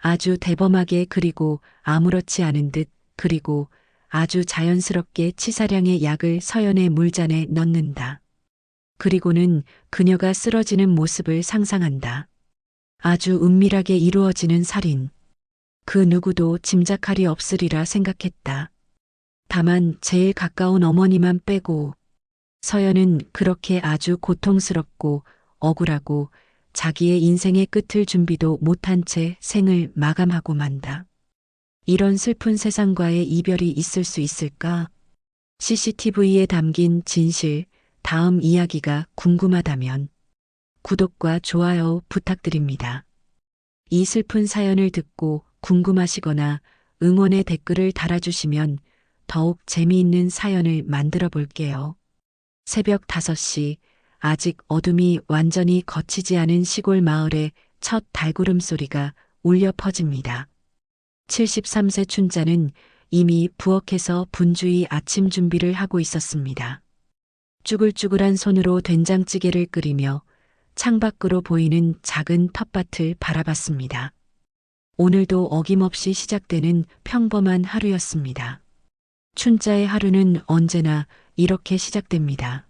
아주 대범하게 그리고 아무렇지 않은 듯 그리고 아주 자연스럽게 치사량의 약을 서연의 물잔에 넣는다. 그리고는 그녀가 쓰러지는 모습을 상상한다. 아주 은밀하게 이루어지는 살인. 그 누구도 짐작할 리 없으리라 생각했다. 다만 제일 가까운 어머니만 빼고 서연은 그렇게 아주 고통스럽고 억울하고 자기의 인생의 끝을 준비도 못한 채 생을 마감하고 만다. 이런 슬픈 세상과의 이별이 있을 수 있을까? CCTV에 담긴 진실, 다음 이야기가 궁금하다면 구독과 좋아요 부탁드립니다. 이 슬픈 사연을 듣고 궁금하시거나 응원의 댓글을 달아주시면 더욱 재미있는 사연을 만들어 볼게요. 새벽 5시, 아직 어둠이 완전히 걷히지 않은 시골 마을의 첫 달구름 소리가 울려 퍼집니다. 73세 춘자는 이미 부엌에서 분주히 아침 준비를 하고 있었습니다. 쭈글쭈글한 손으로 된장찌개를 끓이며 창밖으로 보이는 작은 텃밭을 바라봤습니다. 오늘도 어김없이 시작되는 평범한 하루였습니다. 춘자의 하루는 언제나 이렇게 시작됩니다.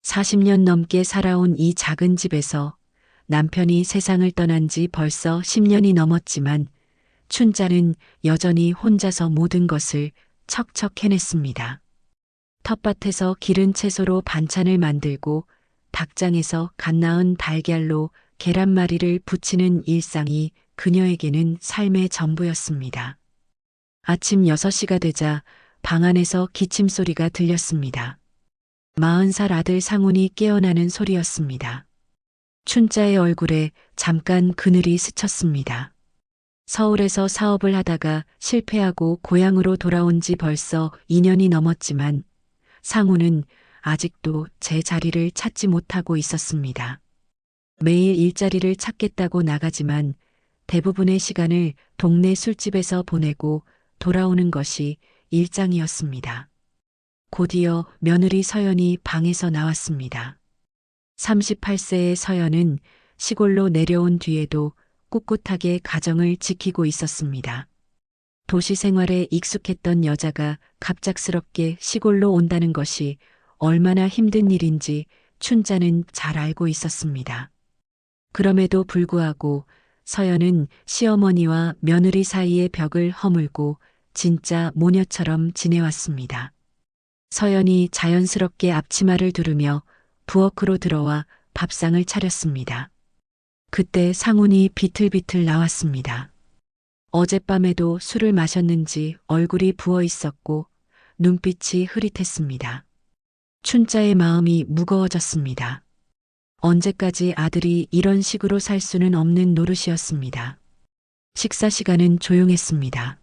40년 넘게 살아온 이 작은 집에서 남편이 세상을 떠난 지 벌써 10년이 넘었지만 춘자는 여전히 혼자서 모든 것을 척척 해냈습니다. 텃밭에서 기른 채소로 반찬을 만들고 닭장에서 갓 낳은 달걀로 계란말이를 부치는 일상이 그녀에게는 삶의 전부였습니다. 아침 6시가 되자 방 안에서 기침 소리가 들렸습니다. 40살 아들 상훈이 깨어나는 소리였습니다. 춘자의 얼굴에 잠깐 그늘이 스쳤습니다. 서울에서 사업을 하다가 실패하고 고향으로 돌아온 지 벌써 2년이 넘었지만 상훈은 아직도 제 자리를 찾지 못하고 있었습니다. 매일 일자리를 찾겠다고 나가지만 대부분의 시간을 동네 술집에서 보내고 돌아오는 것이 일장이었습니다. 곧이어 며느리 서연이 방에서 나왔습니다. 38세의 서연은 시골로 내려온 뒤에도 꿋꿋하게 가정을 지키고 있었습니다. 도시 생활에 익숙했던 여자가 갑작스럽게 시골로 온다는 것이 얼마나 힘든 일인지 춘자는 잘 알고 있었습니다. 그럼에도 불구하고 서연은 시어머니와 며느리 사이의 벽을 허물고 진짜 모녀처럼 지내왔습니다. 서연이 자연스럽게 앞치마를 두르며 부엌으로 들어와 밥상을 차렸습니다. 그때 상훈이 비틀비틀 나왔습니다. 어젯밤에도 술을 마셨는지 얼굴이 부어 있었고 눈빛이 흐릿했습니다. 춘자의 마음이 무거워졌습니다. 언제까지 아들이 이런 식으로 살 수는 없는 노릇이었습니다. 식사 시간은 조용했습니다.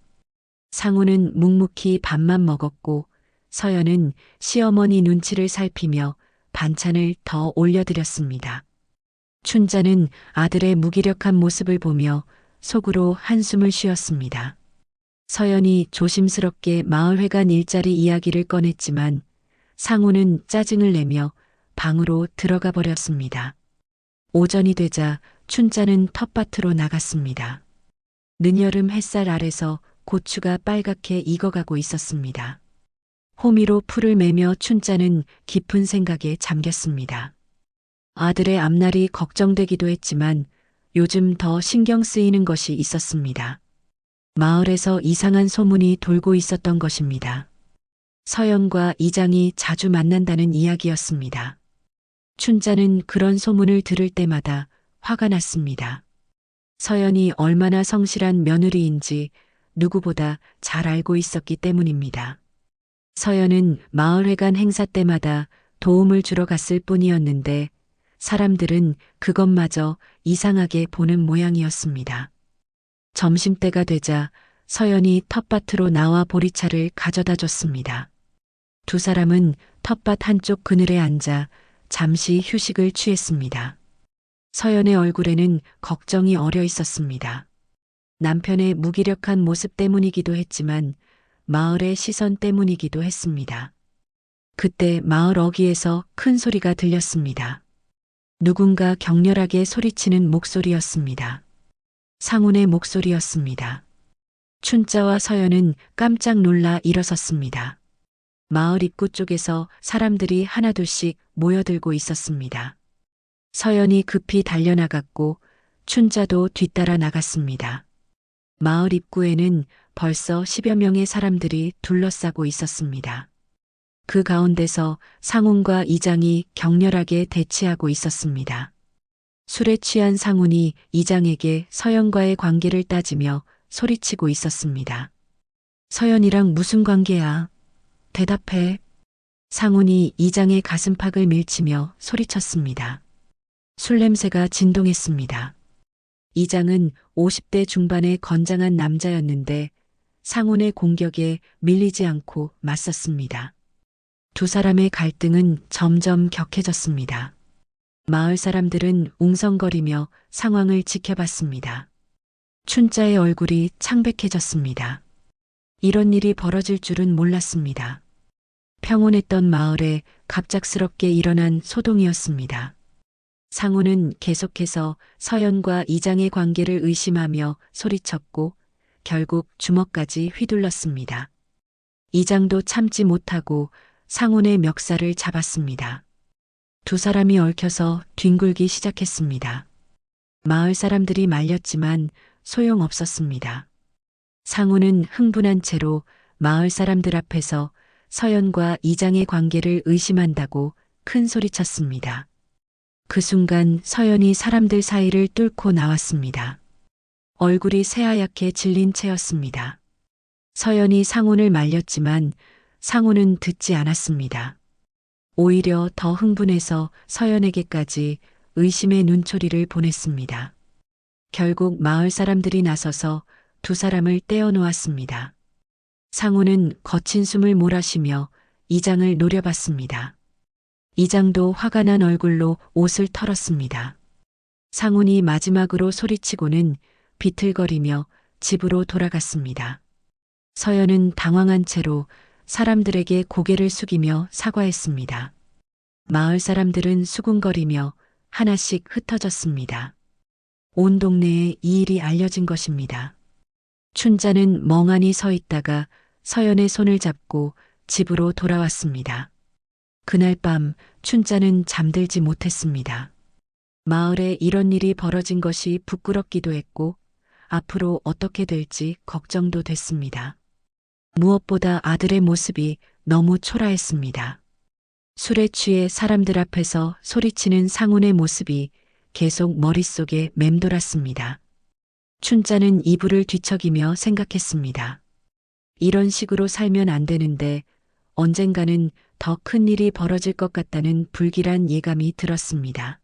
상훈은 묵묵히 밥만 먹었고 서연은 시어머니 눈치를 살피며 반찬을 더 올려드렸습니다. 춘자는 아들의 무기력한 모습을 보며 속으로 한숨을 쉬었습니다. 서연이 조심스럽게 마을회관 일자리 이야기를 꺼냈지만 상훈은 짜증을 내며 방으로 들어가 버렸습니다. 오전이 되자 춘자는 텃밭으로 나갔습니다. 늦여름 햇살 아래서 고추가 빨갛게 익어가고 있었습니다. 호미로 풀을 매며 춘자는 깊은 생각에 잠겼습니다. 아들의 앞날이 걱정되기도 했지만 요즘 더 신경 쓰이는 것이 있었습니다. 마을에서 이상한 소문이 돌고 있었던 것입니다. 서연과 이장이 자주 만난다는 이야기였습니다. 춘자는 그런 소문을 들을 때마다 화가 났습니다. 서연이 얼마나 성실한 며느리인지 누구보다 잘 알고 있었기 때문입니다. 서연은 마을회관 행사 때마다 도움을 주러 갔을 뿐이었는데 사람들은 그것마저 이상하게 보는 모양이었습니다. 점심때가 되자 서연이 텃밭으로 나와 보리차를 가져다 줬습니다. 두 사람은 텃밭 한쪽 그늘에 앉아 잠시 휴식을 취했습니다. 서연의 얼굴에는 걱정이 어려 있었습니다. 남편의 무기력한 모습 때문이기도 했지만 마을의 시선 때문이기도 했습니다. 그때 마을 어귀에서 큰 소리가 들렸습니다. 누군가 격렬하게 소리치는 목소리였습니다. 상훈의 목소리였습니다. 춘자와 서연은 깜짝 놀라 일어섰습니다. 마을 입구 쪽에서 사람들이 하나둘씩 모여들고 있었습니다. 서연이 급히 달려나갔고 춘자도 뒤따라 나갔습니다. 마을 입구에는 벌써 10여 명의 사람들이 둘러싸고 있었습니다. 그 가운데서 상훈과 이장이 격렬하게 대치하고 있었습니다. 술에 취한 상훈이 이장에게 서연과의 관계를 따지며 소리치고 있었습니다. 서연이랑 무슨 관계야? 대답해. 상훈이 이장의 가슴팍을 밀치며 소리쳤습니다. 술 냄새가 진동했습니다. 이장은 50대 중반의 건장한 남자였는데 상훈의 공격에 밀리지 않고 맞섰습니다. 두 사람의 갈등은 점점 격해졌습니다. 마을 사람들은 웅성거리며 상황을 지켜봤습니다. 춘자의 얼굴이 창백해졌습니다. 이런 일이 벌어질 줄은 몰랐습니다. 평온했던 마을에 갑작스럽게 일어난 소동이었습니다. 상훈은 계속해서 서연과 이장의 관계를 의심하며 소리쳤고 결국 주먹까지 휘둘렀습니다. 이장도 참지 못하고 상훈의 멱살을 잡았습니다. 두 사람이 얽혀서 뒹굴기 시작했습니다. 마을 사람들이 말렸지만 소용없었습니다. 상훈은 흥분한 채로 마을 사람들 앞에서 서연과 이장의 관계를 의심한다고 큰 소리쳤습니다. 그 순간 서연이 사람들 사이를 뚫고 나왔습니다. 얼굴이 새하얗게 질린 채였습니다. 서연이 상훈을 말렸지만 상훈은 듣지 않았습니다. 오히려 더 흥분해서 서연에게까지 의심의 눈초리를 보냈습니다. 결국 마을 사람들이 나서서 두 사람을 떼어놓았습니다. 상훈은 거친 숨을 몰아쉬며 이장을 노려봤습니다. 이장도 화가 난 얼굴로 옷을 털었습니다. 상훈이 마지막으로 소리치고는 비틀거리며 집으로 돌아갔습니다. 서연은 당황한 채로 사람들에게 고개를 숙이며 사과했습니다. 마을 사람들은 수군거리며 하나씩 흩어졌습니다. 온 동네에 이 일이 알려진 것입니다. 춘자는 멍하니 서 있다가 서연의 손을 잡고 집으로 돌아왔습니다. 그날 밤 춘자는 잠들지 못했습니다. 마을에 이런 일이 벌어진 것이 부끄럽기도 했고 앞으로 어떻게 될지 걱정도 됐습니다. 무엇보다 아들의 모습이 너무 초라했습니다. 술에 취해 사람들 앞에서 소리치는 상훈의 모습이 계속 머릿속에 맴돌았습니다. 춘자는 이불을 뒤척이며 생각했습니다. 이런 식으로 살면 안 되는데 언젠가는 더 큰 일이 벌어질 것 같다는 불길한 예감이 들었습니다.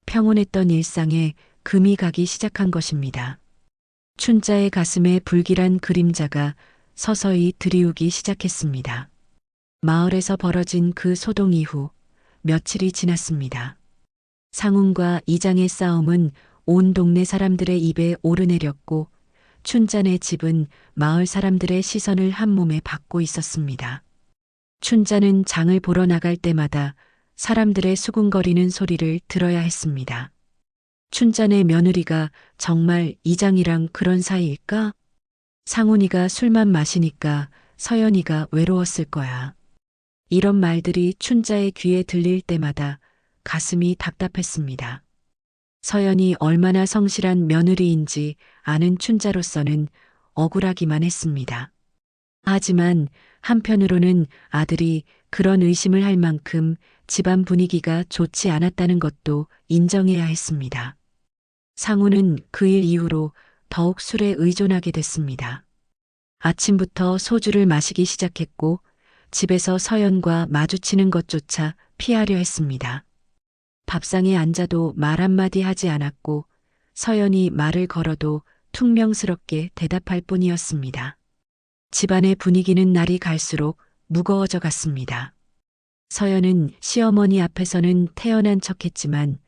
평온했던 일상에 금이 가기 시작한 것입니다. 춘자의 가슴에 불길한 그림자가 서서히 들이우기 시작했습니다. 마을에서 벌어진 그 소동 이후 며칠이 지났습니다. 상훈과 이장의 싸움은 온 동네 사람들의 입에 오르내렸고 춘자네 집은 마을 사람들의 시선을 한 몸에 받고 있었습니다. 춘자는 장을 보러 나갈 때마다 사람들의 수군거리는 소리를 들어야 했습니다. 춘자네 며느리가 정말 이장이랑 그런 사이일까? 상훈이가 술만 마시니까 서연이가 외로웠을 거야. 이런 말들이 춘자의 귀에 들릴 때마다 가슴이 답답했습니다. 서연이 얼마나 성실한 며느리인지 아는 춘자로서는 억울하기만 했습니다. 하지만 한편으로는 아들이 그런 의심을 할 만큼 집안 분위기가 좋지 않았다는 것도 인정해야 했습니다. 상훈은 그 일 이후로 더욱 술에 의존하게 됐습니다. 아침부터 소주를 마시기 시작했고 집에서 서연과 마주치는 것조차 피하려 했습니다. 밥상에 앉아도 말 한마디 하지 않았고 서연이 말을 걸어도 퉁명스럽게 대답할 뿐이었습니다. 집안의 분위기는 날이 갈수록 무거워져 갔습니다. 서연은 시어머니 앞에서는 태연한 척했지만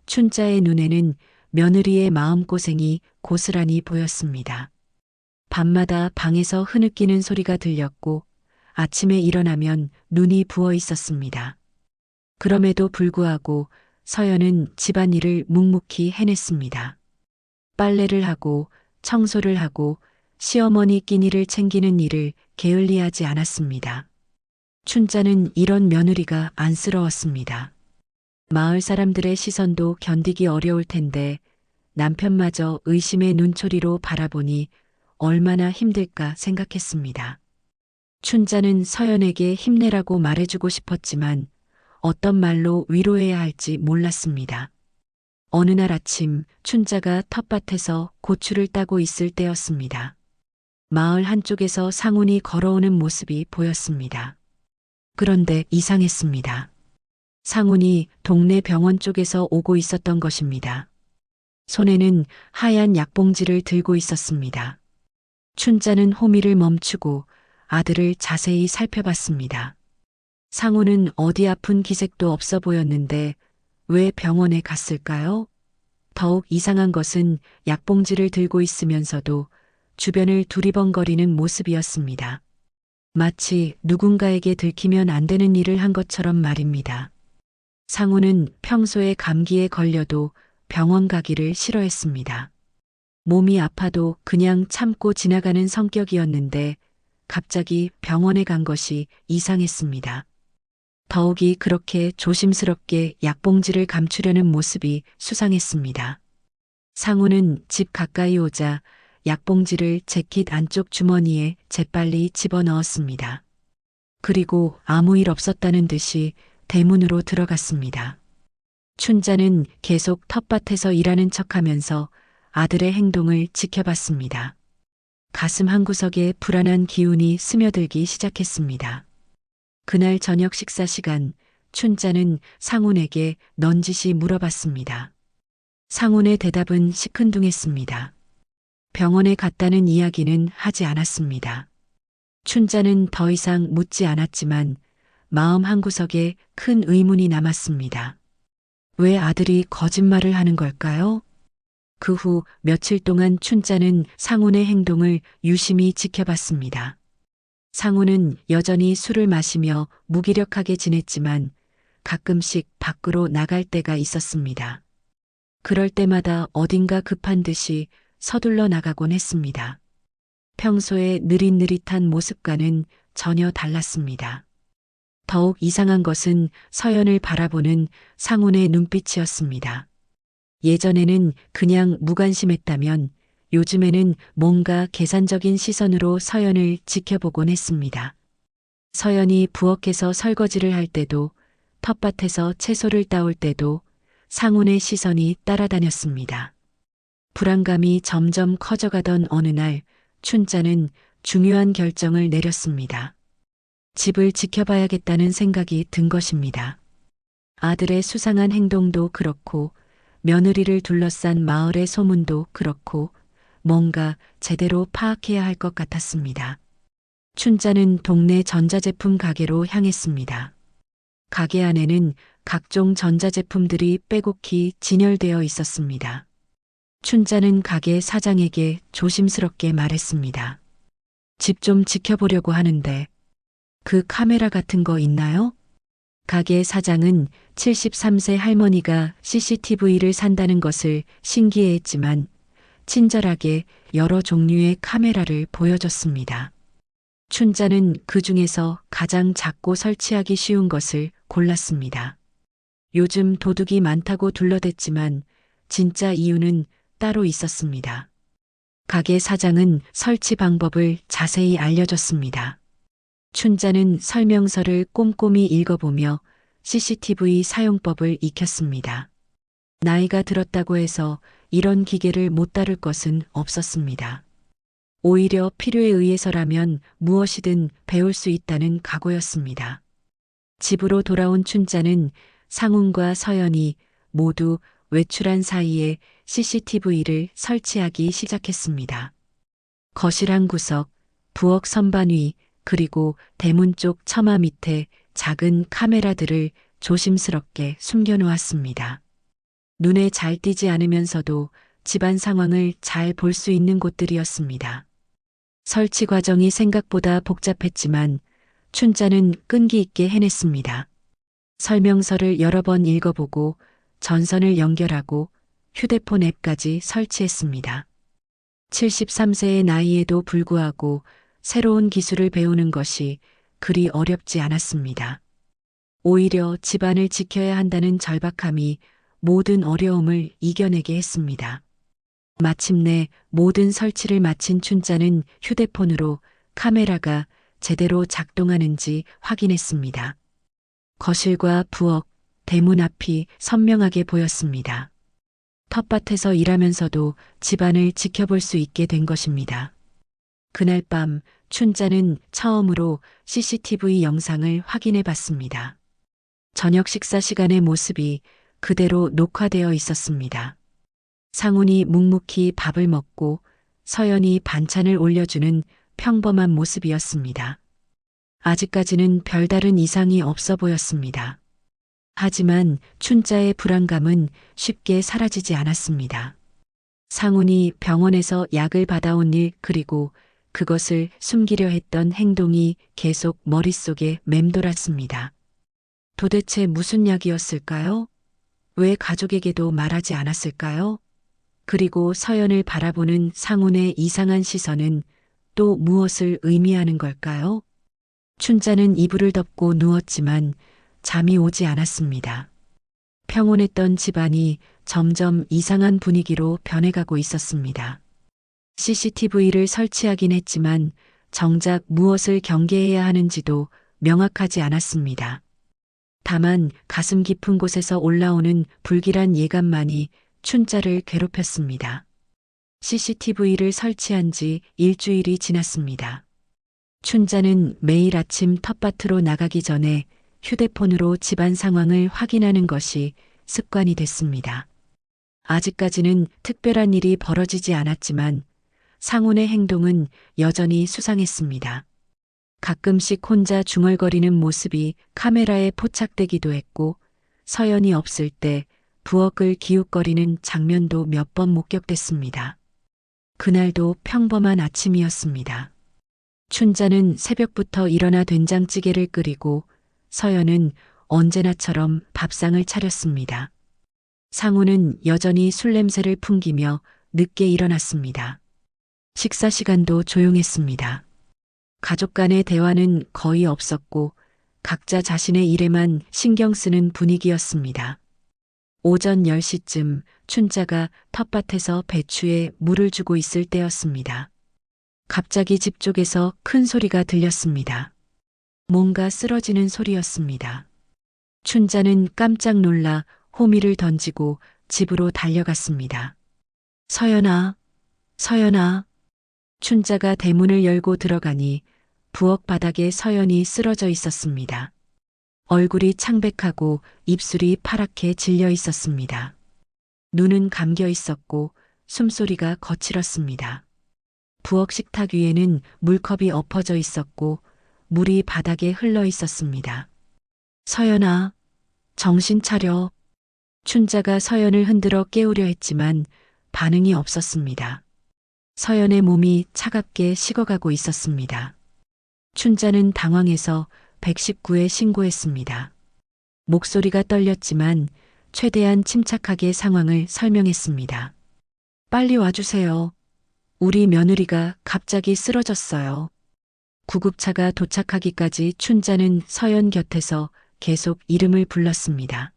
춘자의 눈에는 며느리의 마음고생이 고스란히 보였습니다. 밤마다 방에서 흐느끼는 소리가 들렸고 아침에 일어나면 눈이 부어 있었습니다. 그럼에도 불구하고 서연은 집안일을 묵묵히 해냈습니다. 빨래를 하고 청소를 하고 시어머니 끼니를 챙기는 일을 게을리하지 않았습니다. 춘자는 이런 며느리가 안쓰러웠습니다. 마을 사람들의 시선도 견디기 어려울 텐데 남편마저 의심의 눈초리로 바라보니 얼마나 힘들까 생각했습니다. 춘자는 서연에게 힘내라고 말해주고 싶었지만 어떤 말로 위로해야 할지 몰랐습니다. 어느 날 아침 춘자가 텃밭에서 고추를 따고 있을 때였습니다. 마을 한쪽에서 상훈이 걸어오는 모습이 보였습니다. 그런데 이상했습니다. 상훈이 동네 병원 쪽에서 오고 있었던 것입니다. 손에는 하얀 약봉지를 들고 있었습니다. 춘자는 호미를 멈추고 아들을 자세히 살펴봤습니다. 상훈은 어디 아픈 기색도 없어 보였는데 왜 병원에 갔을까요? 더욱 이상한 것은 약봉지를 들고 있으면서도 주변을 두리번거리는 모습이었습니다. 마치 누군가에게 들키면 안 되는 일을 한 것처럼 말입니다. 상훈은 평소에 감기에 걸려도 병원 가기를 싫어했습니다. 몸이 아파도 그냥 참고 지나가는 성격이었는데 갑자기 병원에 간 것이 이상했습니다. 더욱이 그렇게 조심스럽게 약봉지를 감추려는 모습이 수상했습니다. 상훈은 집 가까이 오자 약봉지를 재킷 안쪽 주머니에 재빨리 집어넣었습니다. 그리고 아무 일 없었다는 듯이 대문으로 들어갔습니다. 춘자는 계속 텃밭에서 일하는 척하면서 아들의 행동을 지켜봤습니다. 가슴 한구석에 불안한 기운이 스며들기 시작했습니다. 그날 저녁 식사 시간 춘자는 상훈에게 넌지시 물어봤습니다. 상훈의 대답은 시큰둥했습니다. 병원에 갔다는 이야기는 하지 않았습니다. 춘자는 더 이상 묻지 않았지만 마음 한구석에 큰 의문이 남았습니다. 왜 아들이 거짓말을 하는 걸까요? 그 후 며칠 동안 춘자는 상훈의 행동을 유심히 지켜봤습니다. 상훈은 여전히 술을 마시며 무기력하게 지냈지만 가끔씩 밖으로 나갈 때가 있었습니다. 그럴 때마다 어딘가 급한 듯이 서둘러 나가곤 했습니다. 평소에 느릿느릿한 모습과는 전혀 달랐습니다. 더욱 이상한 것은 서연을 바라보는 상훈의 눈빛이었습니다. 예전에는 그냥 무관심했다면 요즘에는 뭔가 계산적인 시선으로 서연을 지켜보곤 했습니다. 서연이 부엌에서 설거지를 할 때도 텃밭에서 채소를 따올 때도 상훈의 시선이 따라다녔습니다. 불안감이 점점 커져가던 어느 날 춘자는 중요한 결정을 내렸습니다. 집을 지켜봐야겠다는 생각이 든 것입니다. 아들의 수상한 행동도 그렇고 며느리를 둘러싼 마을의 소문도 그렇고 뭔가 제대로 파악해야 할 것 같았습니다. 춘자는 동네 전자제품 가게로 향했습니다. 가게 안에는 각종 전자제품들이 빼곡히 진열되어 있었습니다. 춘자는 가게 사장에게 조심스럽게 말했습니다. 집 좀 지켜보려고 하는데 그 카메라 같은 거 있나요? 가게 사장은 73세 할머니가 CCTV를 산다는 것을 신기해했지만 친절하게 여러 종류의 카메라를 보여줬습니다. 춘자는 그 중에서 가장 작고 설치하기 쉬운 것을 골랐습니다. 요즘 도둑이 많다고 둘러댔지만 진짜 이유는 따로 있었습니다. 가게 사장은 설치 방법을 자세히 알려줬습니다. 춘자는 설명서를 꼼꼼히 읽어보며 CCTV 사용법을 익혔습니다. 나이가 들었다고 해서 이런 기계를 못 다룰 것은 없었습니다. 오히려 필요에 의해서라면 무엇이든 배울 수 있다는 각오였습니다. 집으로 돌아온 춘자는 상훈과 서연이 모두 외출한 사이에 CCTV를 설치하기 시작했습니다. 거실 한 구석, 부엌 선반 위, 그리고 대문 쪽 처마 밑에 작은 카메라들을 조심스럽게 숨겨놓았습니다. 눈에 잘 띄지 않으면서도 집안 상황을 잘 볼 수 있는 곳들이었습니다. 설치 과정이 생각보다 복잡했지만 춘자는 끈기 있게 해냈습니다. 설명서를 여러 번 읽어보고 전선을 연결하고 휴대폰 앱까지 설치했습니다. 73세의 나이에도 불구하고 새로운 기술을 배우는 것이 그리 어렵지 않았습니다. 오히려 집안을 지켜야 한다는 절박함이 모든 어려움을 이겨내게 했습니다. 마침내 모든 설치를 마친 춘자는 휴대폰으로 카메라가 제대로 작동하는지 확인했습니다. 거실과 부엌, 대문 앞이 선명하게 보였습니다. 텃밭에서 일하면서도 집안을 지켜볼 수 있게 된 것입니다. 그날 밤 춘자는 처음으로 CCTV 영상을 확인해 봤습니다. 저녁 식사 시간의 모습이 그대로 녹화되어 있었습니다. 상훈이 묵묵히 밥을 먹고 서연이 반찬을 올려주는 평범한 모습이었습니다. 아직까지는 별다른 이상이 없어 보였습니다. 하지만 춘자의 불안감은 쉽게 사라지지 않았습니다. 상훈이 병원에서 약을 받아온 일 그리고 그것을 숨기려 했던 행동이 계속 머릿속에 맴돌았습니다. 도대체 무슨 약이었을까요? 왜 가족에게도 말하지 않았을까요? 그리고 서연을 바라보는 상훈의 이상한 시선은 또 무엇을 의미하는 걸까요? 춘자는 이불을 덮고 누웠지만 잠이 오지 않았습니다. 평온했던 집안이 점점 이상한 분위기로 변해가고 있었습니다. CCTV를 설치하긴 했지만 정작 무엇을 경계해야 하는지도 명확하지 않았습니다. 다만 가슴 깊은 곳에서 올라오는 불길한 예감만이 춘자를 괴롭혔습니다. CCTV를 설치한 지 일주일이 지났습니다. 춘자는 매일 아침 텃밭으로 나가기 전에 휴대폰으로 집안 상황을 확인하는 것이 습관이 됐습니다. 아직까지는 특별한 일이 벌어지지 않았지만 상훈의 행동은 여전히 수상했습니다. 가끔씩 혼자 중얼거리는 모습이 카메라에 포착되기도 했고 서연이 없을 때 부엌을 기웃거리는 장면도 몇 번 목격됐습니다. 그날도 평범한 아침이었습니다. 춘자는 새벽부터 일어나 된장찌개를 끓이고 서연은 언제나처럼 밥상을 차렸습니다. 상훈은 여전히 술 냄새를 풍기며 늦게 일어났습니다. 식사 시간도 조용했습니다. 가족 간의 대화는 거의 없었고 각자 자신의 일에만 신경 쓰는 분위기였습니다. 오전 10시쯤 춘자가 텃밭에서 배추에 물을 주고 있을 때였습니다. 갑자기 집 쪽에서 큰 소리가 들렸습니다. 뭔가 쓰러지는 소리였습니다. 춘자는 깜짝 놀라 호미를 던지고 집으로 달려갔습니다. 서연아, 서연아. 춘자가 대문을 열고 들어가니 부엌 바닥에 서연이 쓰러져 있었습니다. 얼굴이 창백하고 입술이 파랗게 질려 있었습니다. 눈은 감겨 있었고 숨소리가 거칠었습니다. 부엌 식탁 위에는 물컵이 엎어져 있었고 물이 바닥에 흘러 있었습니다. 서연아, 정신 차려. 춘자가 서연을 흔들어 깨우려 했지만 반응이 없었습니다. 서연의 몸이 차갑게 식어가고 있었습니다. 춘자는 당황해서 119에 신고했습니다. 목소리가 떨렸지만 최대한 침착하게 상황을 설명했습니다. 빨리 와주세요. 우리 며느리가 갑자기 쓰러졌어요. 구급차가 도착하기까지 춘자는 서연 곁에서 계속 이름을 불렀습니다.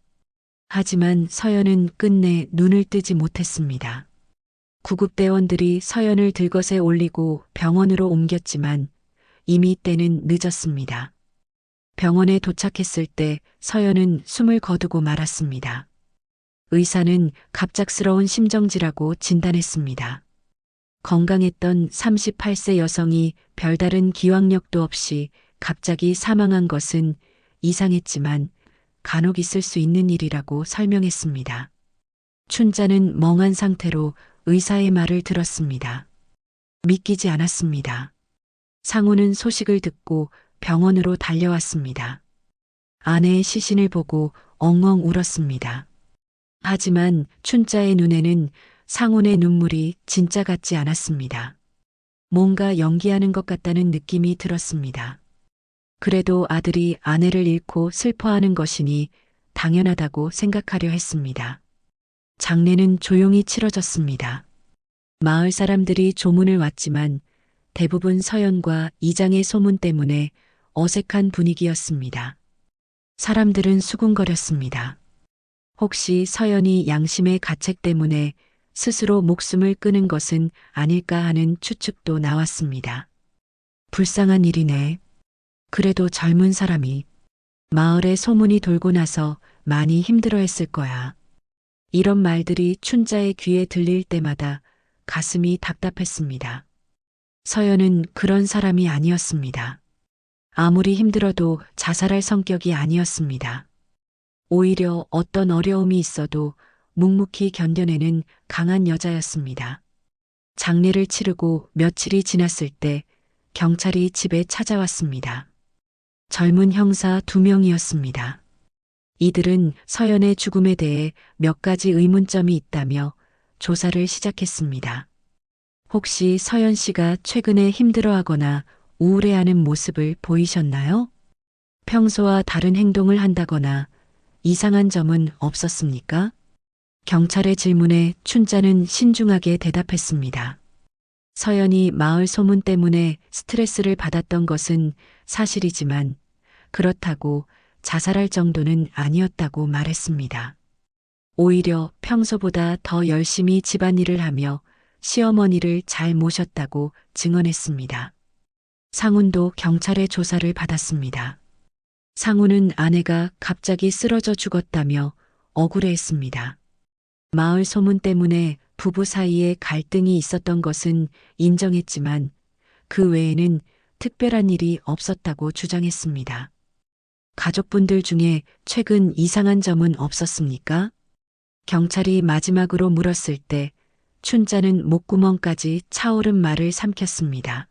하지만 서연은 끝내 눈을 뜨지 못했습니다. 구급대원들이 서연을 들것에 올리고 병원으로 옮겼지만 이미 때는 늦었습니다. 병원에 도착했을 때 서연은 숨을 거두고 말았습니다. 의사는 갑작스러운 심정지라고 진단했습니다. 건강했던 38세 여성이 별다른 기왕력도 없이 갑자기 사망한 것은 이상했지만 간혹 있을 수 있는 일이라고 설명했습니다. 춘자는 멍한 상태로 의사의 말을 들었습니다. 믿기지 않았습니다. 상우는 소식을 듣고 병원으로 달려왔습니다. 아내의 시신을 보고 엉엉 울었습니다. 하지만 춘자의 눈에는 상훈의 눈물이 진짜 같지 않았습니다. 뭔가 연기하는 것 같다는 느낌이 들었습니다. 그래도 아들이 아내를 잃고 슬퍼하는 것이니 당연하다고 생각하려 했습니다. 장례는 조용히 치러졌습니다. 마을 사람들이 조문을 왔지만 대부분 서연과 이장의 소문 때문에 어색한 분위기였습니다. 사람들은 수군거렸습니다. 혹시 서연이 양심의 가책 때문에 스스로 목숨을 끊은 것은 아닐까 하는 추측도 나왔습니다. 불쌍한 일이네. 그래도 젊은 사람이 마을에 소문이 돌고 나서 많이 힘들어했을 거야. 이런 말들이 춘자의 귀에 들릴 때마다 가슴이 답답했습니다. 서연은 그런 사람이 아니었습니다. 아무리 힘들어도 자살할 성격이 아니었습니다. 오히려 어떤 어려움이 있어도 묵묵히 견뎌내는 강한 여자였습니다. 장례를 치르고 며칠이 지났을 때 경찰이 집에 찾아왔습니다. 젊은 형사 2명이었습니다. 이들은 서연의 죽음에 대해 몇 가지 의문점이 있다며 조사를 시작했습니다. 혹시 서연 씨가 최근에 힘들어하거나 우울해하는 모습을 보이셨나요? 평소와 다른 행동을 한다거나 이상한 점은 없었습니까? 경찰의 질문에 춘자는 신중하게 대답했습니다. 서연이 마을 소문 때문에 스트레스를 받았던 것은 사실이지만 그렇다고 자살할 정도는 아니었다고 말했습니다. 오히려 평소보다 더 열심히 집안일을 하며 시어머니를 잘 모셨다고 증언했습니다. 상훈도 경찰의 조사를 받았습니다. 상훈은 아내가 갑자기 쓰러져 죽었다며 억울해했습니다. 마을 소문 때문에 부부 사이에 갈등이 있었던 것은 인정했지만 그 외에는 특별한 일이 없었다고 주장했습니다. 가족분들 중에 최근 이상한 점은 없었습니까? 경찰이 마지막으로 물었을 때 춘자는 목구멍까지 차오른 말을 삼켰습니다.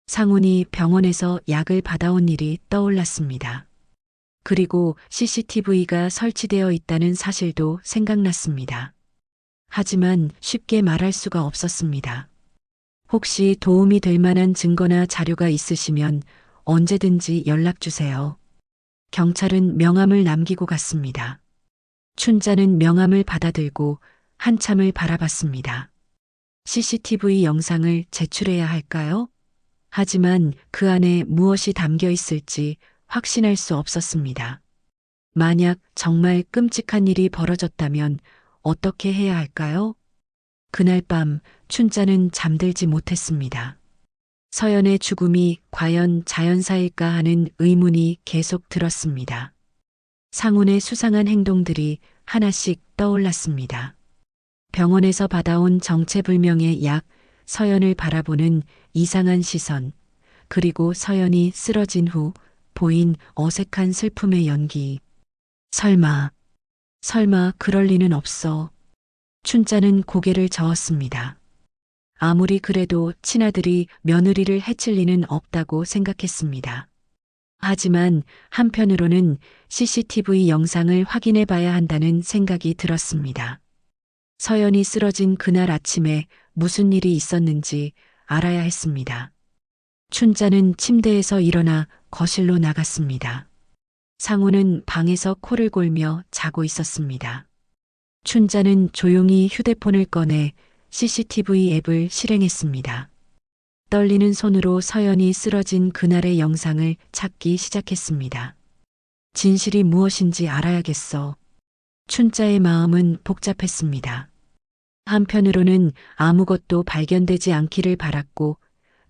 상훈이 병원에서 약을 받아온 일이 떠올랐습니다. 그리고 CCTV가 설치되어 있다는 사실도 생각났습니다. 하지만 쉽게 말할 수가 없었습니다. 혹시 도움이 될 만한 증거나 자료가 있으시면 언제든지 연락 주세요. 경찰은 명함을 남기고 갔습니다. 춘자는 명함을 받아들고 한참을 바라봤습니다. CCTV 영상을 제출해야 할까요? 하지만 그 안에 무엇이 담겨 있을지 확신할 수 없었습니다. 만약 정말 끔찍한 일이 벌어졌다면 어떻게 해야 할까요? 그날 밤 춘자는 잠들지 못했습니다. 서연의 죽음이 과연 자연사일까 하는 의문이 계속 들었습니다. 상훈의 수상한 행동들이 하나씩 떠올랐습니다. 병원에서 받아온 정체불명의 약, 서연을 바라보는 이상한 시선, 그리고 서연이 쓰러진 후 보인 어색한 슬픔의 연기. 설마 그럴 리는 없어. 춘자는 고개를 저었습니다. 아무리 그래도 친아들이 며느리를 해칠 리는 없다고 생각했습니다. 하지만 한편으로는 CCTV 영상을 확인해 봐야 한다는 생각이 들었습니다. 서연이 쓰러진 그날 아침에 무슨 일이 있었는지 알아야 했습니다. 춘자는 침대에서 일어나 거실로 나갔습니다. 상우는 방에서 코를 골며 자고 있었습니다. 춘자는 조용히 휴대폰을 꺼내 CCTV 앱을 실행했습니다. 떨리는 손으로 서연이 쓰러진 그날의 영상을 찾기 시작했습니다. 진실이 무엇인지 알아야겠어. 춘자의 마음은 복잡했습니다. 한편으로는 아무것도 발견되지 않기를 바랐고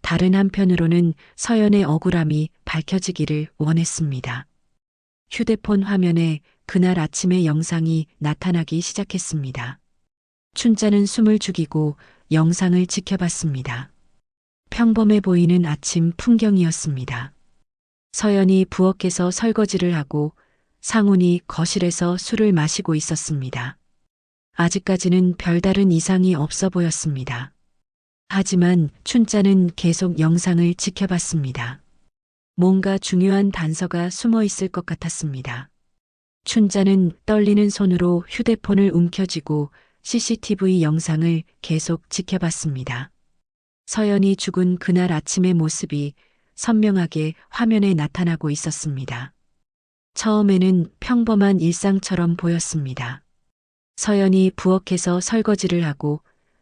다른 한편으로는 서연의 억울함이 밝혀지기를 원했습니다. 휴대폰 화면에 그날 아침의 영상이 나타나기 시작했습니다. 춘자는 숨을 죽이고 영상을 지켜봤습니다. 평범해 보이는 아침 풍경이었습니다. 서연이 부엌에서 설거지를 하고 상훈이 거실에서 술을 마시고 있었습니다. 아직까지는 별다른 이상이 없어 보였습니다. 하지만 춘자는 계속 영상을 지켜봤습니다. 뭔가 중요한 단서가 숨어 있을 것 같았습니다. 춘자는 떨리는 손으로 휴대폰을 움켜쥐고 CCTV 영상을 계속 지켜봤습니다. 서연이 죽은 그날 아침의 모습이 선명하게 화면에 나타나고 있었습니다. 처음에는 평범한 일상처럼 보였습니다. 서연이 부엌에서 설거지를 하고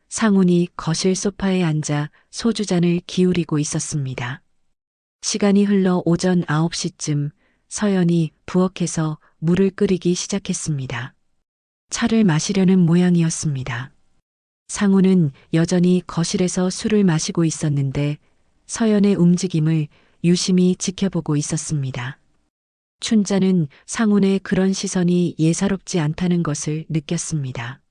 상훈이 거실 소파에 앉아 소주잔을 기울이고 있었습니다. 시간이 흘러 오전 9시쯤 서연이 부엌에서 물을 끓이기 시작했습니다. 차를 마시려는 모양이었습니다. 상훈은 여전히 거실에서 술을 마시고 있었는데 서연의 움직임을 유심히 지켜보고 있었습니다. 춘자는 상훈의 그런 시선이 예사롭지 않다는 것을 느꼈습니다.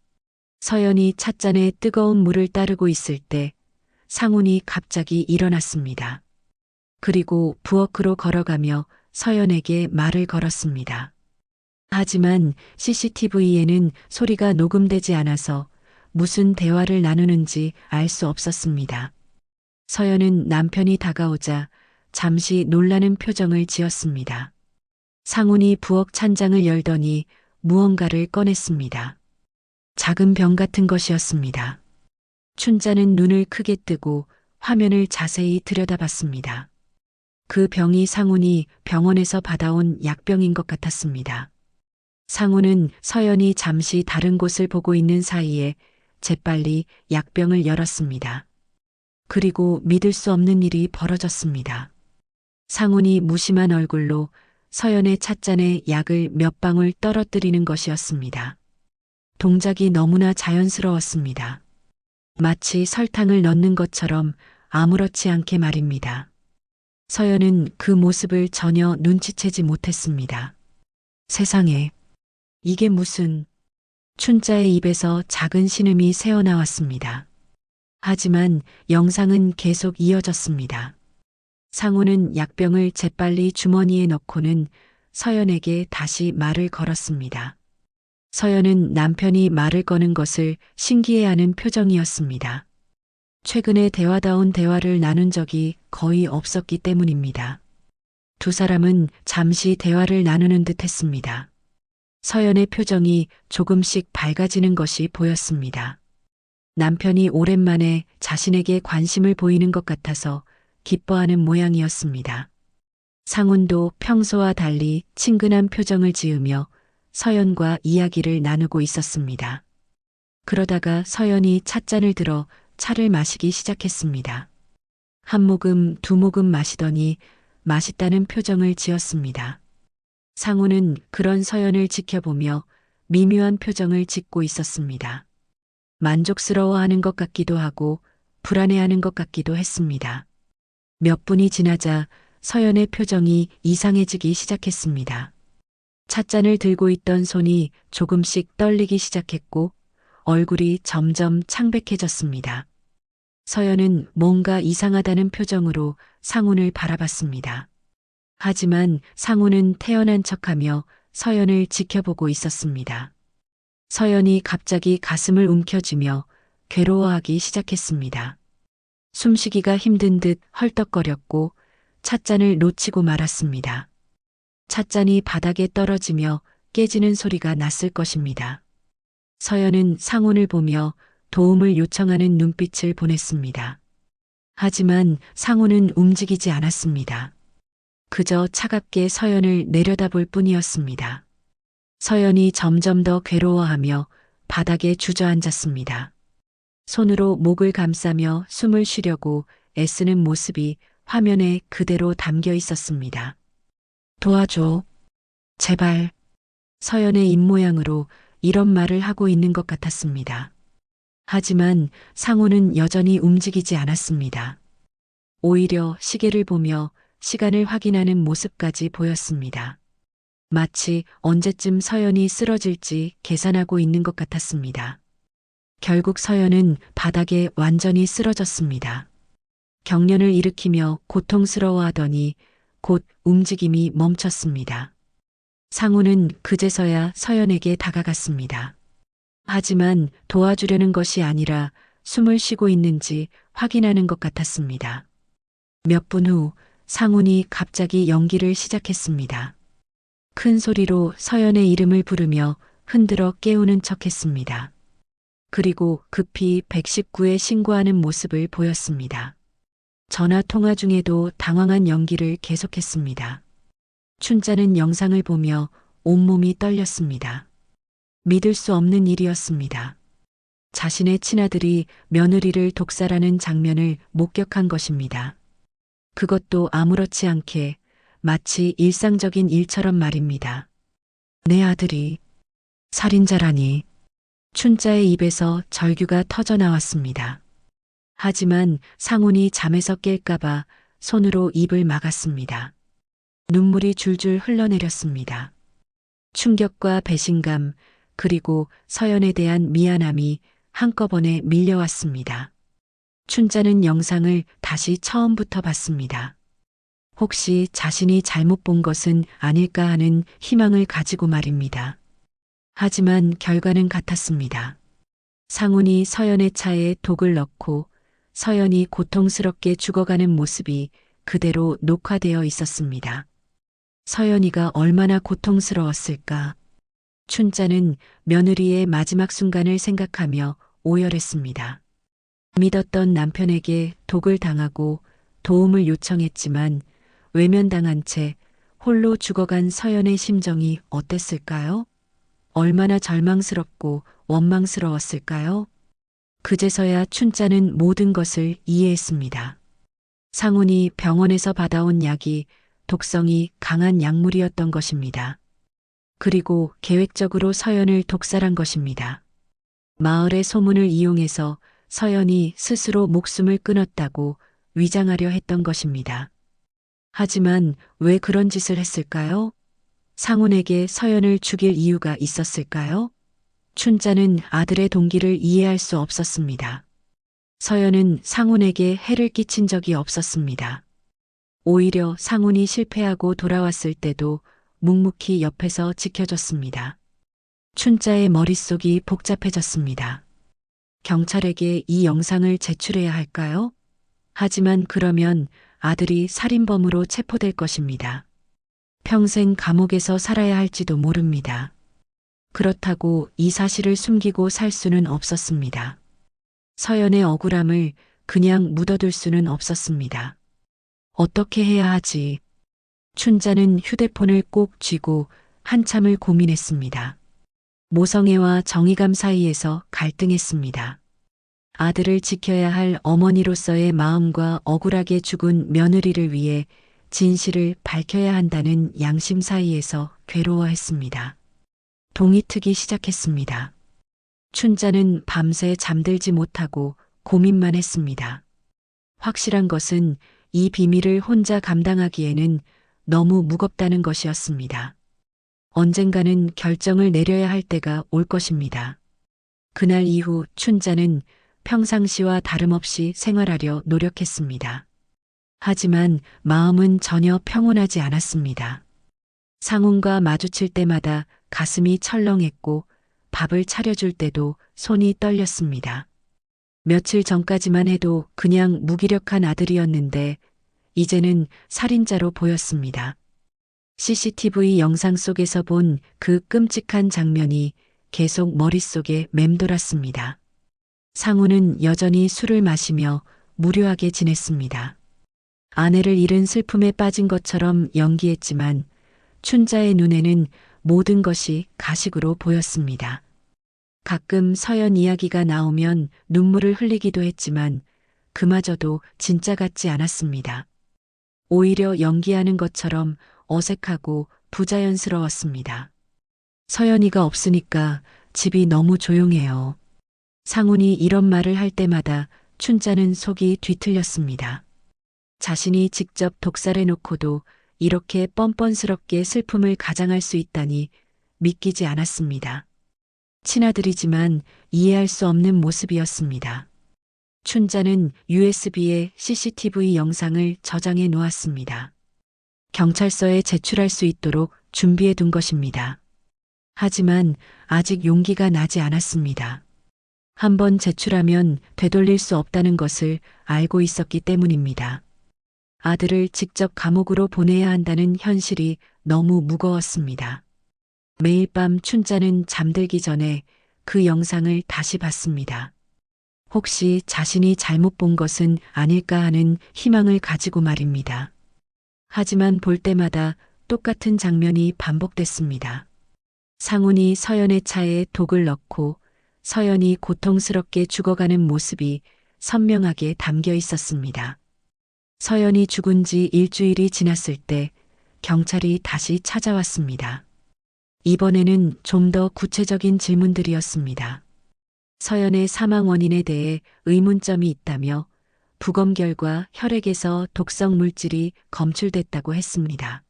서연이 찻잔에 뜨거운 물을 따르고 있을 때 상훈이 갑자기 일어났습니다. 그리고 부엌으로 걸어가며 서연에게 말을 걸었습니다. 하지만 CCTV에는 소리가 녹음되지 않아서 무슨 대화를 나누는지 알 수 없었습니다. 서연은 남편이 다가오자 잠시 놀라는 표정을 지었습니다. 상훈이 부엌 찬장을 열더니 무언가를 꺼냈습니다. 작은 병 같은 것이었습니다. 춘자는 눈을 크게 뜨고 화면을 자세히 들여다봤습니다. 그 병이 상훈이 병원에서 받아온 약병인 것 같았습니다. 상훈은 서연이 잠시 다른 곳을 보고 있는 사이에 재빨리 약병을 열었습니다. 그리고 믿을 수 없는 일이 벌어졌습니다. 상훈이 무심한 얼굴로 서연의 찻잔에 약을 몇 방울 떨어뜨리는 것이었습니다. 동작이 너무나 자연스러웠습니다. 마치 설탕을 넣는 것처럼 아무렇지 않게 말입니다. 서연은 그 모습을 전혀 눈치채지 못했습니다. 세상에, 이게 무슨... 춘자의 입에서 작은 신음이 새어나왔습니다. 하지만 영상은 계속 이어졌습니다. 상훈은 약병을 재빨리 주머니에 넣고는 서연에게 다시 말을 걸었습니다. 서연은 남편이 말을 거는 것을 신기해하는 표정이었습니다. 최근에 대화다운 대화를 나눈 적이 거의 없었기 때문입니다. 두 사람은 잠시 대화를 나누는 듯 했습니다. 서연의 표정이 조금씩 밝아지는 것이 보였습니다. 남편이 오랜만에 자신에게 관심을 보이는 것 같아서 기뻐하는 모양이었습니다. 상훈도 평소와 달리 친근한 표정을 지으며 서연과 이야기를 나누고 있었습니다. 그러다가 서연이 찻잔을 들어 차를 마시기 시작했습니다. 한 모금, 두 모금 마시더니 맛있다는 표정을 지었습니다. 상훈은 그런 서연을 지켜보며 미묘한 표정을 짓고 있었습니다. 만족스러워하는 것 같기도 하고 불안해하는 것 같기도 했습니다. 몇 분이 지나자 서연의 표정이 이상해지기 시작했습니다. 찻잔을 들고 있던 손이 조금씩 떨리기 시작했고 얼굴이 점점 창백해졌습니다. 서연은 뭔가 이상하다는 표정으로 상훈을 바라봤습니다. 하지만 상훈은 태연한 척하며 서연을 지켜보고 있었습니다. 서연이 갑자기 가슴을 움켜쥐며 괴로워하기 시작했습니다. 숨쉬기가 힘든 듯 헐떡거렸고 찻잔을 놓치고 말았습니다. 찻잔이 바닥에 떨어지며 깨지는 소리가 났을 것입니다. 서연은 상훈을 보며 도움을 요청하는 눈빛을 보냈습니다. 하지만 상훈은 움직이지 않았습니다. 그저 차갑게 서연을 내려다볼 뿐이었습니다. 서연이 점점 더 괴로워하며 바닥에 주저앉았습니다. 손으로 목을 감싸며 숨을 쉬려고 애쓰는 모습이 화면에 그대로 담겨 있었습니다. 도와줘. 제발. 서연의 입모양으로 이런 말을 하고 있는 것 같았습니다. 하지만 상훈은 여전히 움직이지 않았습니다. 오히려 시계를 보며 시간을 확인하는 모습까지 보였습니다. 마치 언제쯤 서연이 쓰러질지 계산하고 있는 것 같았습니다. 결국 서연은 바닥에 완전히 쓰러졌습니다. 경련을 일으키며 고통스러워하더니 곧 움직임이 멈췄습니다. 상훈은 그제서야 서연에게 다가갔습니다. 하지만 도와주려는 것이 아니라 숨을 쉬고 있는지 확인하는 것 같았습니다. 몇 분 후 상훈이 갑자기 연기를 시작했습니다. 큰 소리로 서연의 이름을 부르며 흔들어 깨우는 척했습니다. 그리고 급히 119에 신고하는 모습을 보였습니다. 전화 통화 중에도 당황한 연기를 계속했습니다. 춘자는 영상을 보며 온몸이 떨렸습니다. 믿을 수 없는 일이었습니다. 자신의 친아들이 며느리를 독살하는 장면을 목격한 것입니다. 그것도 아무렇지 않게 마치 일상적인 일처럼 말입니다. 내 아들이 살인자라니. 춘자의 입에서 절규가 터져 나왔습니다. 하지만 상훈이 잠에서 깰까봐 손으로 입을 막았습니다. 눈물이 줄줄 흘러내렸습니다. 충격과 배신감, 그리고 서연에 대한 미안함이 한꺼번에 밀려왔습니다. 춘자는 영상을 다시 처음부터 봤습니다. 혹시 자신이 잘못 본 것은 아닐까 하는 희망을 가지고 말입니다. 하지만 결과는 같았습니다. 상훈이 서연의 차에 독을 넣고 서연이 고통스럽게 죽어가는 모습이 그대로 녹화되어 있었습니다. 서연이가 얼마나 고통스러웠을까. 춘자는 며느리의 마지막 순간을 생각하며 오열했습니다. 믿었던 남편에게 독을 당하고 도움을 요청했지만 외면당한 채 홀로 죽어간 서연의 심정이 어땠을까요? 얼마나 절망스럽고 원망스러웠을까요? 그제서야 춘자는 모든 것을 이해했습니다. 상훈이 병원에서 받아온 약이 독성이 강한 약물이었던 것입니다. 그리고 계획적으로 서연을 독살한 것입니다. 마을의 소문을 이용해서 서연이 스스로 목숨을 끊었다고 위장하려 했던 것입니다. 하지만 왜 그런 짓을 했을까요? 상훈에게 서연을 죽일 이유가 있었을까요? 춘자는 아들의 동기를 이해할 수 없었습니다. 서연은 상훈에게 해를 끼친 적이 없었습니다. 오히려 상훈이 실패하고 돌아왔을 때도 묵묵히 옆에서 지켜줬습니다. 춘자의 머릿속이 복잡해졌습니다. 경찰에게 이 영상을 제출해야 할까요? 하지만 그러면 아들이 살인범으로 체포될 것입니다. 평생 감옥에서 살아야 할지도 모릅니다. 그렇다고 이 사실을 숨기고 살 수는 없었습니다. 서연의 억울함을 그냥 묻어둘 수는 없었습니다. 어떻게 해야 하지? 춘자는 휴대폰을 꼭 쥐고 한참을 고민했습니다. 모성애와 정의감 사이에서 갈등했습니다. 아들을 지켜야 할 어머니로서의 마음과 억울하게 죽은 며느리를 위해 진실을 밝혀야 한다는 양심 사이에서 괴로워했습니다. 동이 트기 시작했습니다. 춘자는 밤새 잠들지 못하고 고민만 했습니다. 확실한 것은 이 비밀을 혼자 감당하기에는 너무 무겁다는 것이었습니다. 언젠가는 결정을 내려야 할 때가 올 것입니다. 그날 이후 춘자는 평상시와 다름없이 생활하려 노력했습니다. 하지만 마음은 전혀 평온하지 않았습니다. 상훈과 마주칠 때마다 가슴이 철렁했고 밥을 차려줄 때도 손이 떨렸습니다. 며칠 전까지만 해도 그냥 무기력한 아들이었는데 이제는 살인자로 보였습니다. CCTV 영상 속에서 본 그 끔찍한 장면이 계속 머릿속에 맴돌았습니다. 상훈은 여전히 술을 마시며 무료하게 지냈습니다. 아내를 잃은 슬픔에 빠진 것처럼 연기했지만 춘자의 눈에는 모든 것이 가식으로 보였습니다. 가끔 서연 이야기가 나오면 눈물을 흘리기도 했지만 그마저도 진짜 같지 않았습니다. 오히려 연기하는 것처럼 어색하고 부자연스러웠습니다. 서연이가 없으니까 집이 너무 조용해요. 상훈이 이런 말을 할 때마다 춘자는 속이 뒤틀렸습니다. 자신이 직접 독살해 놓고도 이렇게 뻔뻔스럽게 슬픔을 가장할 수 있다니 믿기지 않았습니다. 친아들이지만 이해할 수 없는 모습이었습니다. 춘자는 USB에 CCTV 영상을 저장해 놓았습니다. 경찰서에 제출할 수 있도록 준비해 둔 것입니다. 하지만 아직 용기가 나지 않았습니다. 한번 제출하면 되돌릴 수 없다는 것을 알고 있었기 때문입니다. 아들을 직접 감옥으로 보내야 한다는 현실이 너무 무거웠습니다. 매일 밤 춘자는 잠들기 전에 그 영상을 다시 봤습니다. 혹시 자신이 잘못 본 것은 아닐까 하는 희망을 가지고 말입니다. 하지만 볼 때마다 똑같은 장면이 반복됐습니다. 상훈이 서연의 차에 독을 넣고 서연이 고통스럽게 죽어가는 모습이 선명하게 담겨 있었습니다. 서연이 죽은 지 일주일이 지났을 때 경찰이 다시 찾아왔습니다. 이번에는 좀 더 구체적인 질문들이었습니다. 서연의 사망 원인에 대해 의문점이 있다며 부검 결과 혈액에서 독성 물질이 검출됐다고 했습니다.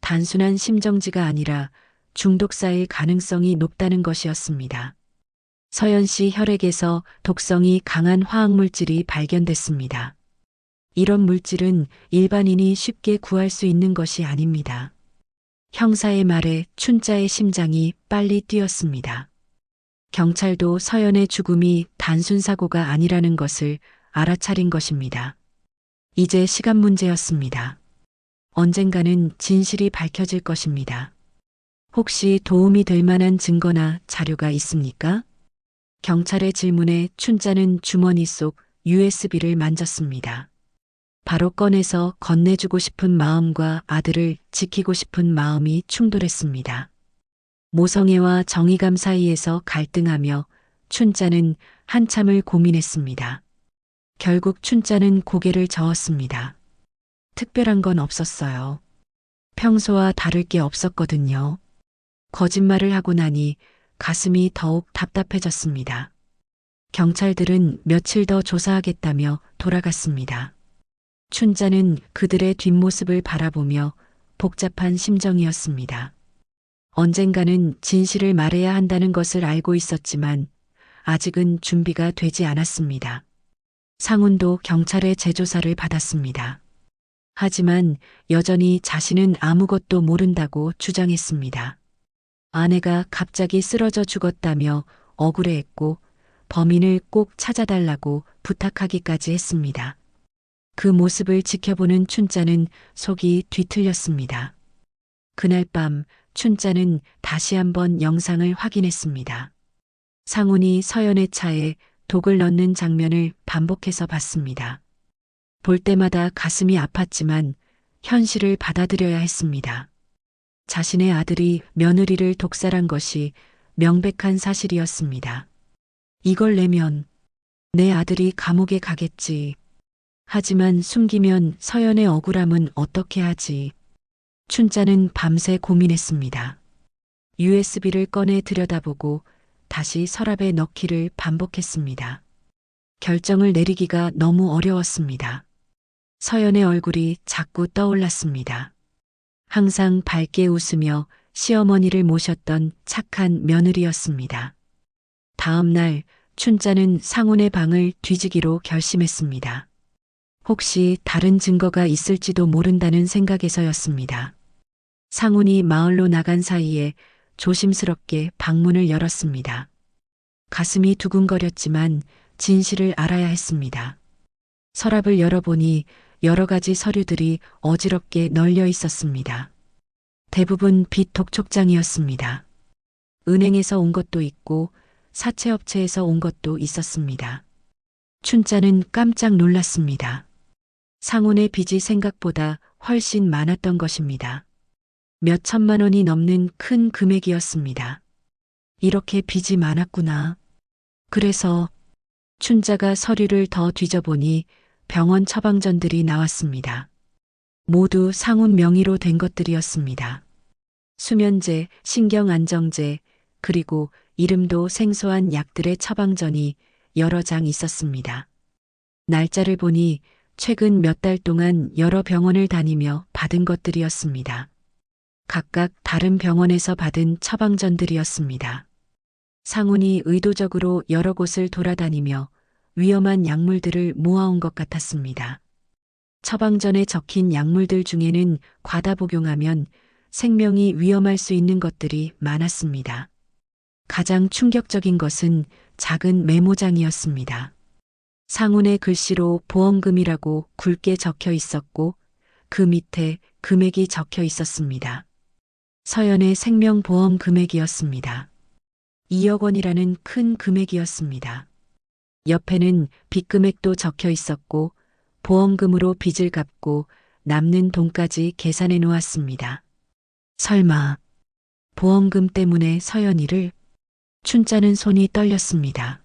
단순한 심정지가 아니라 중독사일 가능성이 높다는 것이었습니다. 서연 씨 혈액에서 독성이 강한 화학물질이 발견됐습니다. 이런 물질은 일반인이 쉽게 구할 수 있는 것이 아닙니다. 형사의 말에 춘자의 심장이 빨리 뛰었습니다. 경찰도 서연의 죽음이 단순 사고가 아니라는 것을 알아차린 것입니다. 이제 시간 문제였습니다. 언젠가는 진실이 밝혀질 것입니다. 혹시 도움이 될 만한 증거나 자료가 있습니까? 경찰의 질문에 춘자는 주머니 속 USB를 만졌습니다. 바로 꺼내서 건네주고 싶은 마음과 아들을 지키고 싶은 마음이 충돌했습니다. 모성애와 정의감 사이에서 갈등하며 춘자는 한참을 고민했습니다. 결국 춘자는 고개를 저었습니다. 특별한 건 없었어요. 평소와 다를 게 없었거든요. 거짓말을 하고 나니 가슴이 더욱 답답해졌습니다. 경찰들은 며칠 더 조사하겠다며 돌아갔습니다. 춘자는 그들의 뒷모습을 바라보며 복잡한 심정이었습니다. 언젠가는 진실을 말해야 한다는 것을 알고 있었지만 아직은 준비가 되지 않았습니다. 상훈도 경찰의 재조사를 받았습니다. 하지만 여전히 자신은 아무것도 모른다고 주장했습니다. 아내가 갑자기 쓰러져 죽었다며 억울해했고 범인을 꼭 찾아달라고 부탁하기까지 했습니다. 그 모습을 지켜보는 춘자는 속이 뒤틀렸습니다. 그날 밤 춘자는 다시 한번 영상을 확인했습니다. 상훈이 서연의 차에 독을 넣는 장면을 반복해서 봤습니다. 볼 때마다 가슴이 아팠지만 현실을 받아들여야 했습니다. 자신의 아들이 며느리를 독살한 것이 명백한 사실이었습니다. 이걸 내면 내 아들이 감옥에 가겠지. 하지만 숨기면 서연의 억울함은 어떻게 하지? 춘자는 밤새 고민했습니다. USB를 꺼내 들여다보고 다시 서랍에 넣기를 반복했습니다. 결정을 내리기가 너무 어려웠습니다. 서연의 얼굴이 자꾸 떠올랐습니다. 항상 밝게 웃으며 시어머니를 모셨던 착한 며느리였습니다. 다음 날 춘자는 상훈의 방을 뒤지기로 결심했습니다. 혹시 다른 증거가 있을지도 모른다는 생각에서였습니다. 상훈이 마을로 나간 사이에 조심스럽게 방문을 열었습니다. 가슴이 두근거렸지만 진실을 알아야 했습니다. 서랍을 열어보니 여러 가지 서류들이 어지럽게 널려 있었습니다. 대부분 빚 독촉장이었습니다. 은행에서 온 것도 있고 사채업체에서 온 것도 있었습니다. 춘자는 깜짝 놀랐습니다. 상훈의 빚이 생각보다 훨씬 많았던 것입니다. 몇 천만 원이 넘는 큰 금액이었습니다. 이렇게 빚이 많았구나. 그래서 춘자가 서류를 더 뒤져보니 병원 처방전들이 나왔습니다. 모두 상훈 명의로 된 것들이었습니다. 수면제, 신경안정제, 그리고 이름도 생소한 약들의 처방전이 여러 장 있었습니다. 날짜를 보니 최근 몇 달 동안 여러 병원을 다니며 받은 것들이었습니다. 각각 다른 병원에서 받은 처방전들이었습니다. 상훈이 의도적으로 여러 곳을 돌아다니며 위험한 약물들을 모아온 것 같았습니다. 처방전에 적힌 약물들 중에는 과다 복용하면 생명이 위험할 수 있는 것들이 많았습니다. 가장 충격적인 것은 작은 메모장이었습니다. 상훈의 글씨로 보험금이라고 굵게 적혀 있었고 그 밑에 금액이 적혀 있었습니다. 서연의 생명보험 금액이었습니다. 2억 원이라는 큰 금액이었습니다. 옆에는 빚금액도 적혀 있었고 보험금으로 빚을 갚고 남는 돈까지 계산해 놓았습니다. 설마 보험금 때문에 서연이를. 춘자는 손이 떨렸습니다.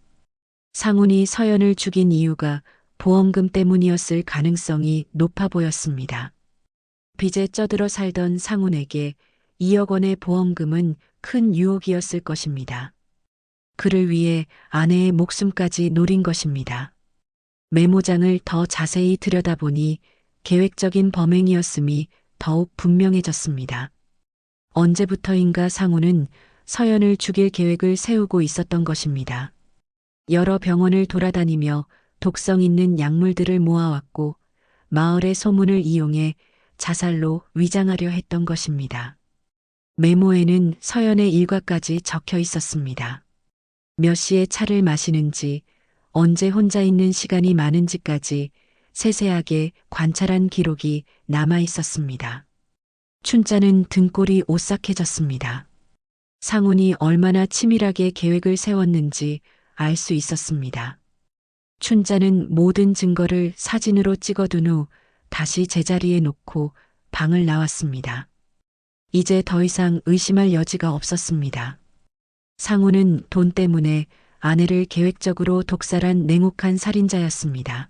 상훈이 서연을 죽인 이유가 보험금 때문이었을 가능성이 높아 보였습니다. 빚에 쪄들어 살던 상훈에게 2억 원의 보험금은 큰 유혹이었을 것입니다. 그를 위해 아내의 목숨까지 노린 것입니다. 메모장을 더 자세히 들여다보니 계획적인 범행이었음이 더욱 분명해졌습니다. 언제부터인가 상훈은 서연을 죽일 계획을 세우고 있었던 것입니다. 여러 병원을 돌아다니며 독성 있는 약물들을 모아왔고 마을의 소문을 이용해 자살로 위장하려 했던 것입니다. 메모에는 서연의 일과까지 적혀 있었습니다. 몇 시에 차를 마시는지, 언제 혼자 있는 시간이 많은지까지 세세하게 관찰한 기록이 남아 있었습니다. 춘자는 등골이 오싹해졌습니다. 상훈이 얼마나 치밀하게 계획을 세웠는지 알 수 있었습니다. 춘자는 모든 증거를 사진으로 찍어둔 후 다시 제자리에 놓고 방을 나왔습니다. 이제 더 이상 의심할 여지가 없었습니다. 상훈은 돈 때문에 아내를 계획적으로 독살한 냉혹한 살인자였습니다.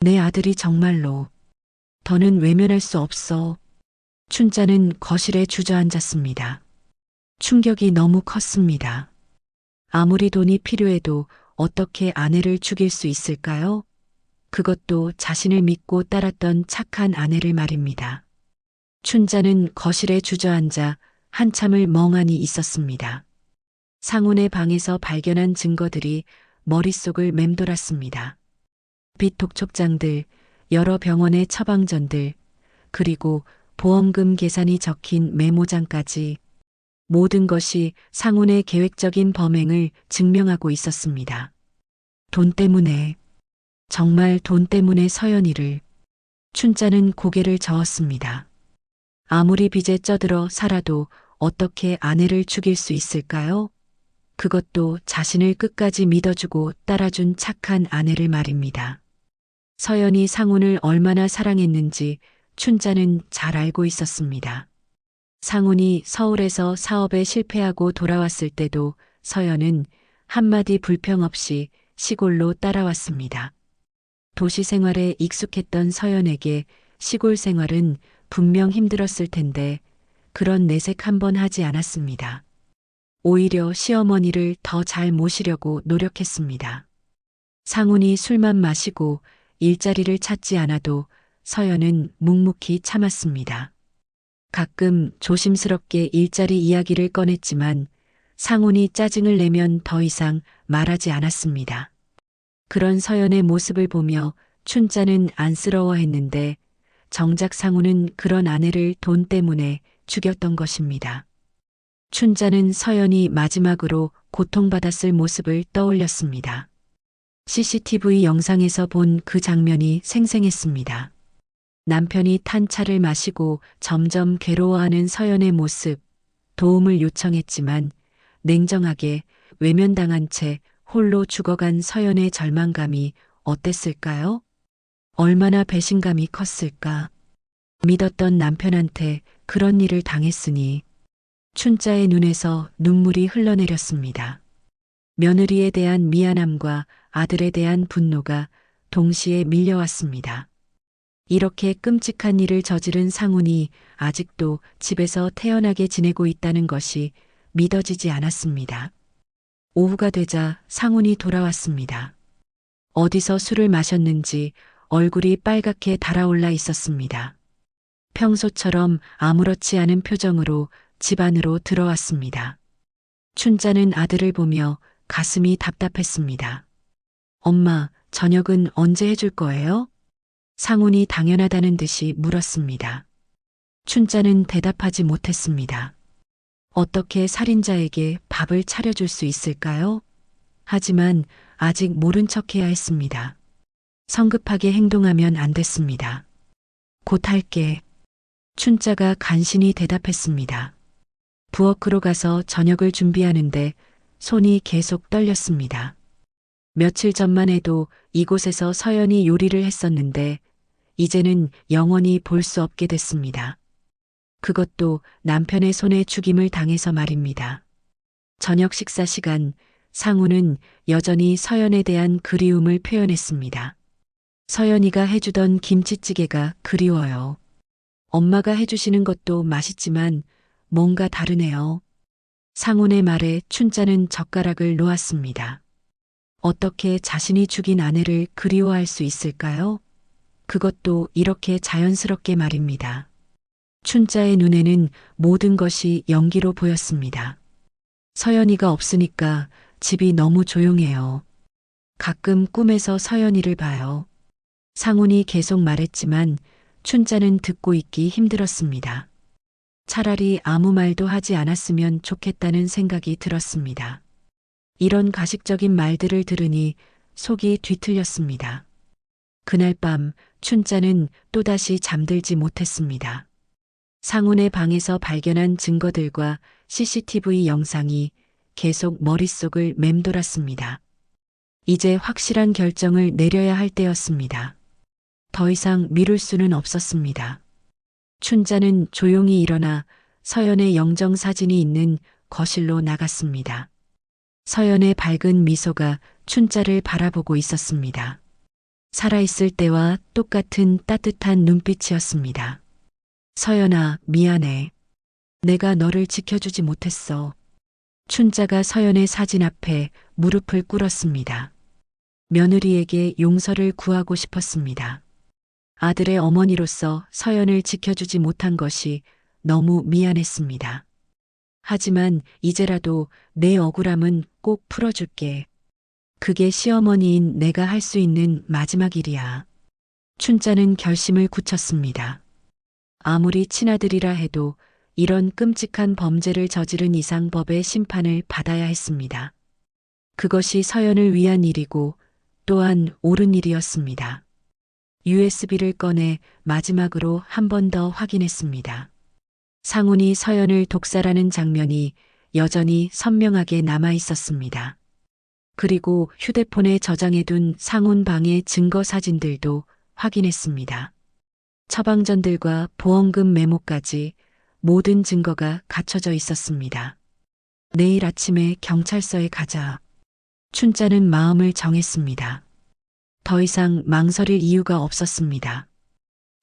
내 아들이 정말로. 더는 외면할 수 없어. 춘자는 거실에 주저앉았습니다. 충격이 너무 컸습니다. 아무리 돈이 필요해도 어떻게 아내를 죽일 수 있을까요? 그것도 자신을 믿고 따랐던 착한 아내를 말입니다. 춘자는 거실에 주저앉아 한참을 멍하니 있었습니다. 상훈의 방에서 발견한 증거들이 머릿속을 맴돌았습니다. 빚 독촉장들, 여러 병원의 처방전들, 그리고 보험금 계산이 적힌 메모장까지 모든 것이 상훈의 계획적인 범행을 증명하고 있었습니다. 돈 때문에, 정말 돈 때문에 서연이를. 춘자는 고개를 저었습니다. 아무리 빚에 쪄들어 살아도 어떻게 아내를 죽일 수 있을까요? 그것도 자신을 끝까지 믿어주고 따라준 착한 아내를 말입니다. 서연이 상훈을 얼마나 사랑했는지 춘자는 잘 알고 있었습니다. 상훈이 서울에서 사업에 실패하고 돌아왔을 때도 서연은 한마디 불평 없이 시골로 따라왔습니다. 도시 생활에 익숙했던 서연에게 시골 생활은 분명 힘들었을 텐데 그런 내색 한번 하지 않았습니다. 오히려 시어머니를 더 잘 모시려고 노력했습니다. 상훈이 술만 마시고 일자리를 찾지 않아도 서연은 묵묵히 참았습니다. 가끔 조심스럽게 일자리 이야기를 꺼냈지만 상훈이 짜증을 내면 더 이상 말하지 않았습니다. 그런 서연의 모습을 보며 춘자는 안쓰러워했는데 정작 상훈은 그런 아내를 돈 때문에 죽였던 것입니다. 춘자는 서연이 마지막으로 고통받았을 모습을 떠올렸습니다. CCTV 영상에서 본 그 장면이 생생했습니다. 남편이 탄 차를 마시고 점점 괴로워하는 서연의 모습, 도움을 요청했지만 냉정하게 외면당한 채 홀로 죽어간 서연의 절망감이 어땠을까요? 얼마나 배신감이 컸을까? 믿었던 남편한테 그런 일을 당했으니. 춘자의 눈에서 눈물이 흘러내렸습니다. 며느리에 대한 미안함과 아들에 대한 분노가 동시에 밀려왔습니다. 이렇게 끔찍한 일을 저지른 상훈이 아직도 집에서 태연하게 지내고 있다는 것이 믿어지지 않았습니다. 오후가 되자 상훈이 돌아왔습니다. 어디서 술을 마셨는지 얼굴이 빨갛게 달아올라 있었습니다. 평소처럼 아무렇지 않은 표정으로 집 안으로 들어왔습니다. 춘자는 아들을 보며 가슴이 답답했습니다. 엄마, 저녁은 언제 해줄 거예요? 상훈이 당연하다는 듯이 물었습니다. 춘자는 대답하지 못했습니다. 어떻게 살인자에게 밥을 차려줄 수 있을까요? 하지만 아직 모른 척해야 했습니다. 성급하게 행동하면 안 됐습니다. 곧 할게. 춘자가 간신히 대답했습니다. 부엌으로 가서 저녁을 준비하는데 손이 계속 떨렸습니다. 며칠 전만 해도 이곳에서 서연이 요리를 했었는데 이제는 영원히 볼 수 없게 됐습니다. 그것도 남편의 손에 죽임을 당해서 말입니다. 저녁 식사 시간, 상우는 여전히 서연에 대한 그리움을 표현했습니다. 서연이가 해주던 김치찌개가 그리워요. 엄마가 해주시는 것도 맛있지만 뭔가 다르네요. 상훈의 말에 춘자는 젓가락을 놓았습니다. 어떻게 자신이 죽인 아내를 그리워할 수 있을까요? 그것도 이렇게 자연스럽게 말입니다. 춘자의 눈에는 모든 것이 연기로 보였습니다. 서연이가 없으니까 집이 너무 조용해요. 가끔 꿈에서 서연이를 봐요. 상훈이 계속 말했지만 춘자는 듣고 있기 힘들었습니다. 차라리 아무 말도 하지 않았으면 좋겠다는 생각이 들었습니다. 이런 가식적인 말들을 들으니 속이 뒤틀렸습니다. 그날 밤 춘자는 또다시 잠들지 못했습니다. 상훈의 방에서 발견한 증거들과 CCTV 영상이 계속 머릿속을 맴돌았습니다. 이제 확실한 결정을 내려야 할 때였습니다. 더 이상 미룰 수는 없었습니다. 춘자는 조용히 일어나 서연의 영정사진이 있는 거실로 나갔습니다. 서연의 밝은 미소가 춘자를 바라보고 있었습니다. 살아있을 때와 똑같은 따뜻한 눈빛이었습니다. 서연아, 미안해. 내가 너를 지켜주지 못했어. 춘자가 서연의 사진 앞에 무릎을 꿇었습니다. 며느리에게 용서를 구하고 싶었습니다. 아들의 어머니로서 서연을 지켜주지 못한 것이 너무 미안했습니다. 하지만 이제라도 내 억울함은 꼭 풀어줄게. 그게 시어머니인 내가 할 수 있는 마지막 일이야. 춘자는 결심을 굳혔습니다. 아무리 친아들이라 해도 이런 끔찍한 범죄를 저지른 이상 법의 심판을 받아야 했습니다. 그것이 서연을 위한 일이고 또한 옳은 일이었습니다. USB를 꺼내 마지막으로 한 번 더 확인했습니다. 상훈이 서연을 독살하는 장면이 여전히 선명하게 남아 있었습니다. 그리고 휴대폰에 저장해둔 상훈 방의 증거 사진들도 확인했습니다. 처방전들과 보험금 메모까지 모든 증거가 갖춰져 있었습니다. 내일 아침에 경찰서에 가자. 춘자는 마음을 정했습니다. 더 이상 망설일 이유가 없었습니다.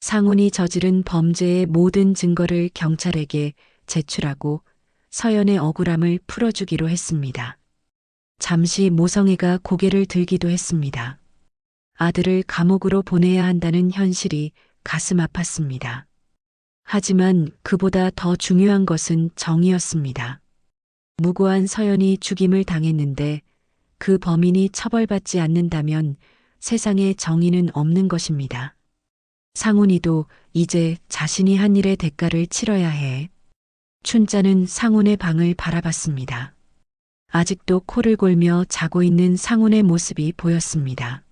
상훈이 저지른 범죄의 모든 증거를 경찰에게 제출하고 서연의 억울함을 풀어주기로 했습니다. 잠시 모성애가 고개를 들기도 했습니다. 아들을 감옥으로 보내야 한다는 현실이 가슴 아팠습니다. 하지만 그보다 더 중요한 것은 정의였습니다. 무고한 서연이 죽임을 당했는데 그 범인이 처벌받지 않는다면 세상에 정의는 없는 것입니다. 상훈이도 이제 자신이 한 일의 대가를 치러야 해. 춘자는 상훈의 방을 바라봤습니다. 아직도 코를 골며 자고 있는 상훈의 모습이 보였습니다.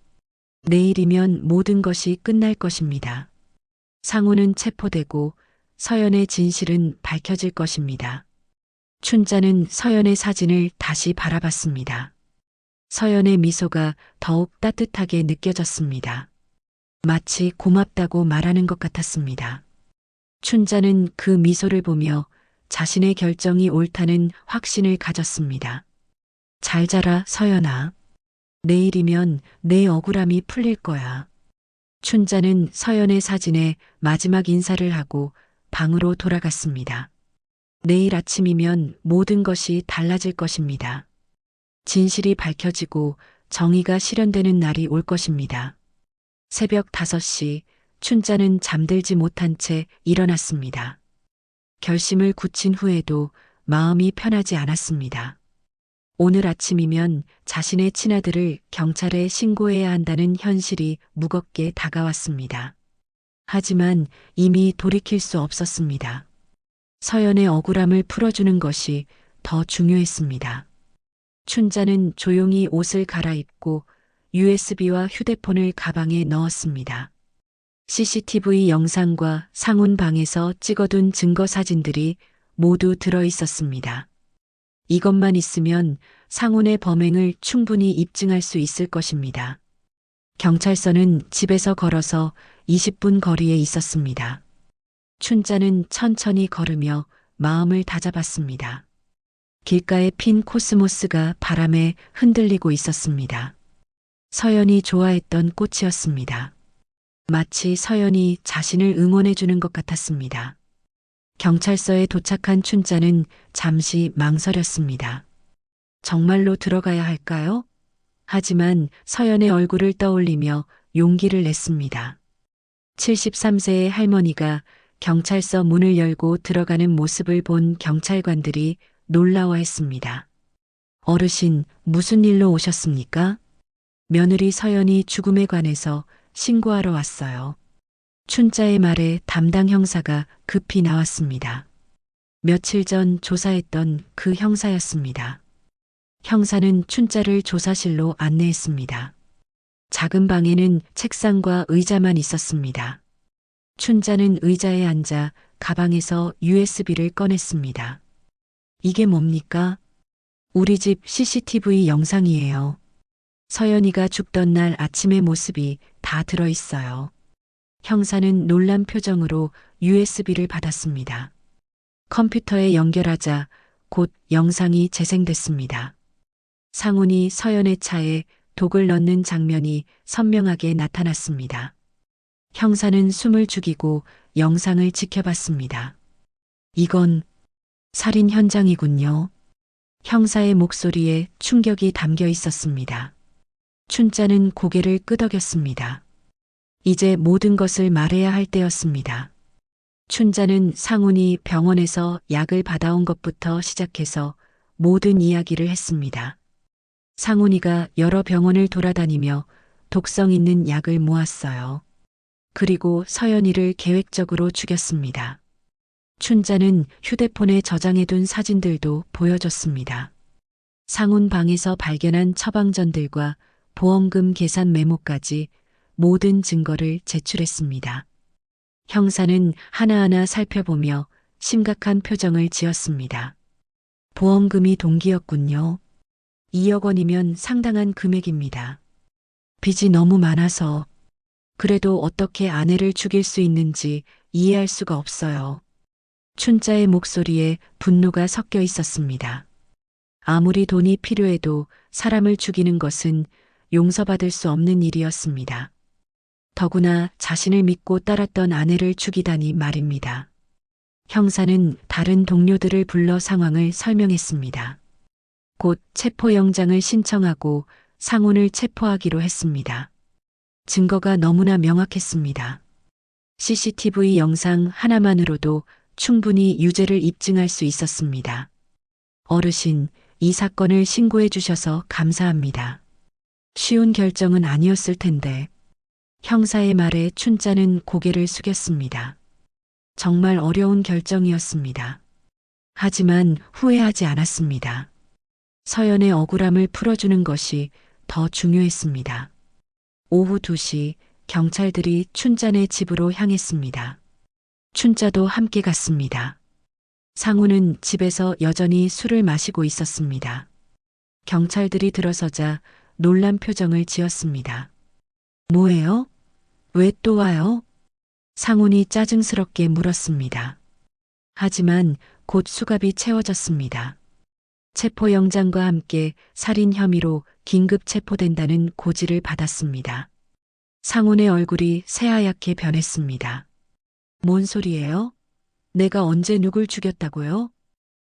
내일이면 모든 것이 끝날 것입니다. 상훈은 체포되고 서연의 진실은 밝혀질 것입니다. 춘자는 서연의 사진을 다시 바라봤습니다. 서연의 미소가 더욱 따뜻하게 느껴졌습니다. 마치 고맙다고 말하는 것 같았습니다. 춘자는 그 미소를 보며 자신의 결정이 옳다는 확신을 가졌습니다. 잘 자라, 서연아. 내일이면 내 억울함이 풀릴 거야. 춘자는 서연의 사진에 마지막 인사를 하고 방으로 돌아갔습니다. 내일 아침이면 모든 것이 달라질 것입니다. 진실이 밝혀지고 정의가 실현되는 날이 올 것입니다. 새벽 5시 춘자는 잠들지 못한 채 일어났습니다. 결심을 굳힌 후에도 마음이 편하지 않았습니다. 오늘 아침이면 자신의 친아들을 경찰에 신고해야 한다는 현실이 무겁게 다가왔습니다. 하지만 이미 돌이킬 수 없었습니다. 서연의 억울함을 풀어주는 것이 더 중요했습니다. 춘자는 조용히 옷을 갈아입고 USB와 휴대폰을 가방에 넣었습니다. CCTV 영상과 상훈 방에서 찍어둔 증거 사진들이 모두 들어 있었습니다. 이것만 있으면 상훈의 범행을 충분히 입증할 수 있을 것입니다. 경찰서는 집에서 걸어서 20분 거리에 있었습니다. 춘자는 천천히 걸으며 마음을 다잡았습니다. 길가에 핀 코스모스가 바람에 흔들리고 있었습니다. 서연이 좋아했던 꽃이었습니다. 마치 서연이 자신을 응원해 주는 것 같았습니다. 경찰서에 도착한 춘자는 잠시 망설였습니다. 정말로 들어가야 할까요? 하지만 서연의 얼굴을 떠올리며 용기를 냈습니다. 73세의 할머니가 경찰서 문을 열고 들어가는 모습을 본 경찰관들이 놀라워했습니다. 어르신, 무슨 일로 오셨습니까? 며느리 서연이 죽음에 관해서 신고하러 왔어요. 춘자의 말에 담당 형사가 급히 나왔습니다. 며칠 전 조사했던 그 형사였습니다. 형사는 춘자를 조사실로 안내했습니다. 작은 방에는 책상과 의자만 있었습니다. 춘자는 의자에 앉아 가방에서 USB를 꺼냈습니다. 이게 뭡니까? 우리 집 CCTV 영상이에요. 서연이가 죽던 날 아침의 모습이 다 들어있어요. 형사는 놀란 표정으로 USB를 받았습니다. 컴퓨터에 연결하자 곧 영상이 재생됐습니다. 상훈이 서연의 차에 독을 넣는 장면이 선명하게 나타났습니다. 형사는 숨을 죽이고 영상을 지켜봤습니다. 이건 살인 현장이군요. 형사의 목소리에 충격이 담겨 있었습니다. 춘자는 고개를 끄덕였습니다. 이제 모든 것을 말해야 할 때였습니다. 춘자는 상훈이 병원에서 약을 받아온 것부터 시작해서 모든 이야기를 했습니다. 상훈이가 여러 병원을 돌아다니며 독성 있는 약을 모았어요. 그리고 서연이를 계획적으로 죽였습니다. 춘자는 휴대폰에 저장해둔 사진들도 보여줬습니다. 상훈 방에서 발견한 처방전들과 보험금 계산 메모까지 모든 증거를 제출했습니다. 형사는 하나하나 살펴보며 심각한 표정을 지었습니다. 보험금이 동기였군요. 2억 원이면 상당한 금액입니다. 빚이 너무 많아서 그래도 어떻게 아내를 죽일 수 있는지 이해할 수가 없어요. 춘자의 목소리에 분노가 섞여 있었습니다. 아무리 돈이 필요해도 사람을 죽이는 것은 용서받을 수 없는 일이었습니다. 더구나 자신을 믿고 따랐던 아내를 죽이다니 말입니다. 형사는 다른 동료들을 불러 상황을 설명했습니다. 곧 체포영장을 신청하고 상훈을 체포하기로 했습니다. 증거가 너무나 명확했습니다. CCTV 영상 하나만으로도 충분히 유죄를 입증할 수 있었습니다. 어르신, 이 사건을 신고해 주셔서 감사합니다. 쉬운 결정은 아니었을 텐데. 형사의 말에 춘자는 고개를 숙였습니다. 정말 어려운 결정이었습니다. 하지만 후회하지 않았습니다. 서연의 억울함을 풀어주는 것이 더 중요했습니다. 오후 2시 경찰들이 춘자네 집으로 향했습니다. 춘자도 함께 갔습니다. 상훈은 집에서 여전히 술을 마시고 있었습니다. 경찰들이 들어서자 놀란 표정을 지었습니다. 뭐예요? 왜 또 와요? 상훈이 짜증스럽게 물었습니다. 하지만 곧 수갑이 채워졌습니다. 체포영장과 함께 살인 혐의로 긴급 체포된다는 고지를 받았습니다. 상훈의 얼굴이 새하얗게 변했습니다. 뭔 소리예요? 내가 언제 누굴 죽였다고요?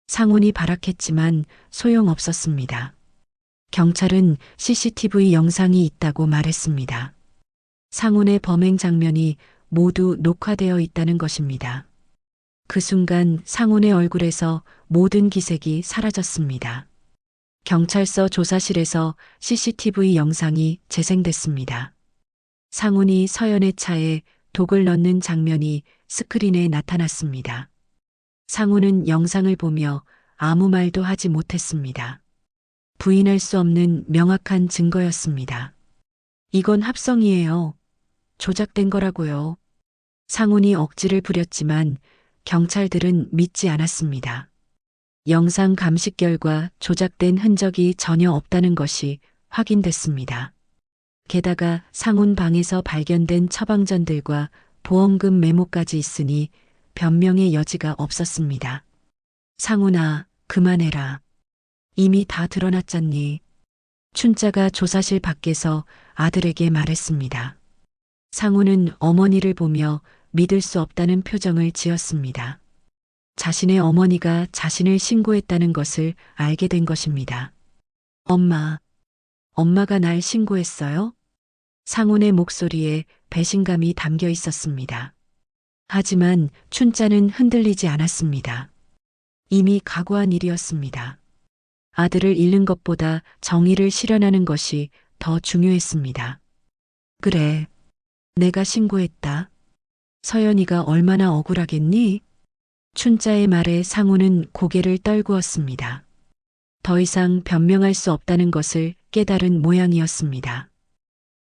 상훈이 발악했지만 소용없었습니다. 경찰은 CCTV 영상이 있다고 말했습니다. 상훈의 범행 장면이 모두 녹화되어 있다는 것입니다. 그 순간 상훈의 얼굴에서 모든 기색이 사라졌습니다. 경찰서 조사실에서 CCTV 영상이 재생됐습니다. 상훈이 서연의 차에 독을 넣는 장면이 스크린에 나타났습니다. 상훈은 영상을 보며 아무 말도 하지 못했습니다. 부인할 수 없는 명확한 증거였습니다. 이건 합성이에요. 조작된 거라고요. 상훈이 억지를 부렸지만 경찰들은 믿지 않았습니다. 영상 감식 결과 조작된 흔적이 전혀 없다는 것이 확인됐습니다. 게다가 상훈 방에서 발견된 처방전들과 보험금 메모까지 있으니 변명의 여지가 없었습니다. 상훈아, 그만해라. 이미 다 드러났잖니. 춘자가 조사실 밖에서 아들에게 말했습니다. 상훈은 어머니를 보며 믿을 수 없다는 표정을 지었습니다. 자신의 어머니가 자신을 신고했다는 것을 알게 된 것입니다. 엄마가 날 신고했어요? 상훈의 목소리에 배신감이 담겨 있었습니다. 하지만 춘자는 흔들리지 않았습니다. 이미 각오한 일이었습니다. 아들을 잃는 것보다 정의를 실현하는 것이 더 중요했습니다. 그래, 내가 신고했다. 서연이가 얼마나 억울하겠니? 춘자의 말에 상훈은 고개를 떨구었습니다. 더 이상 변명할 수 없다는 것을 깨달은 모양이었습니다.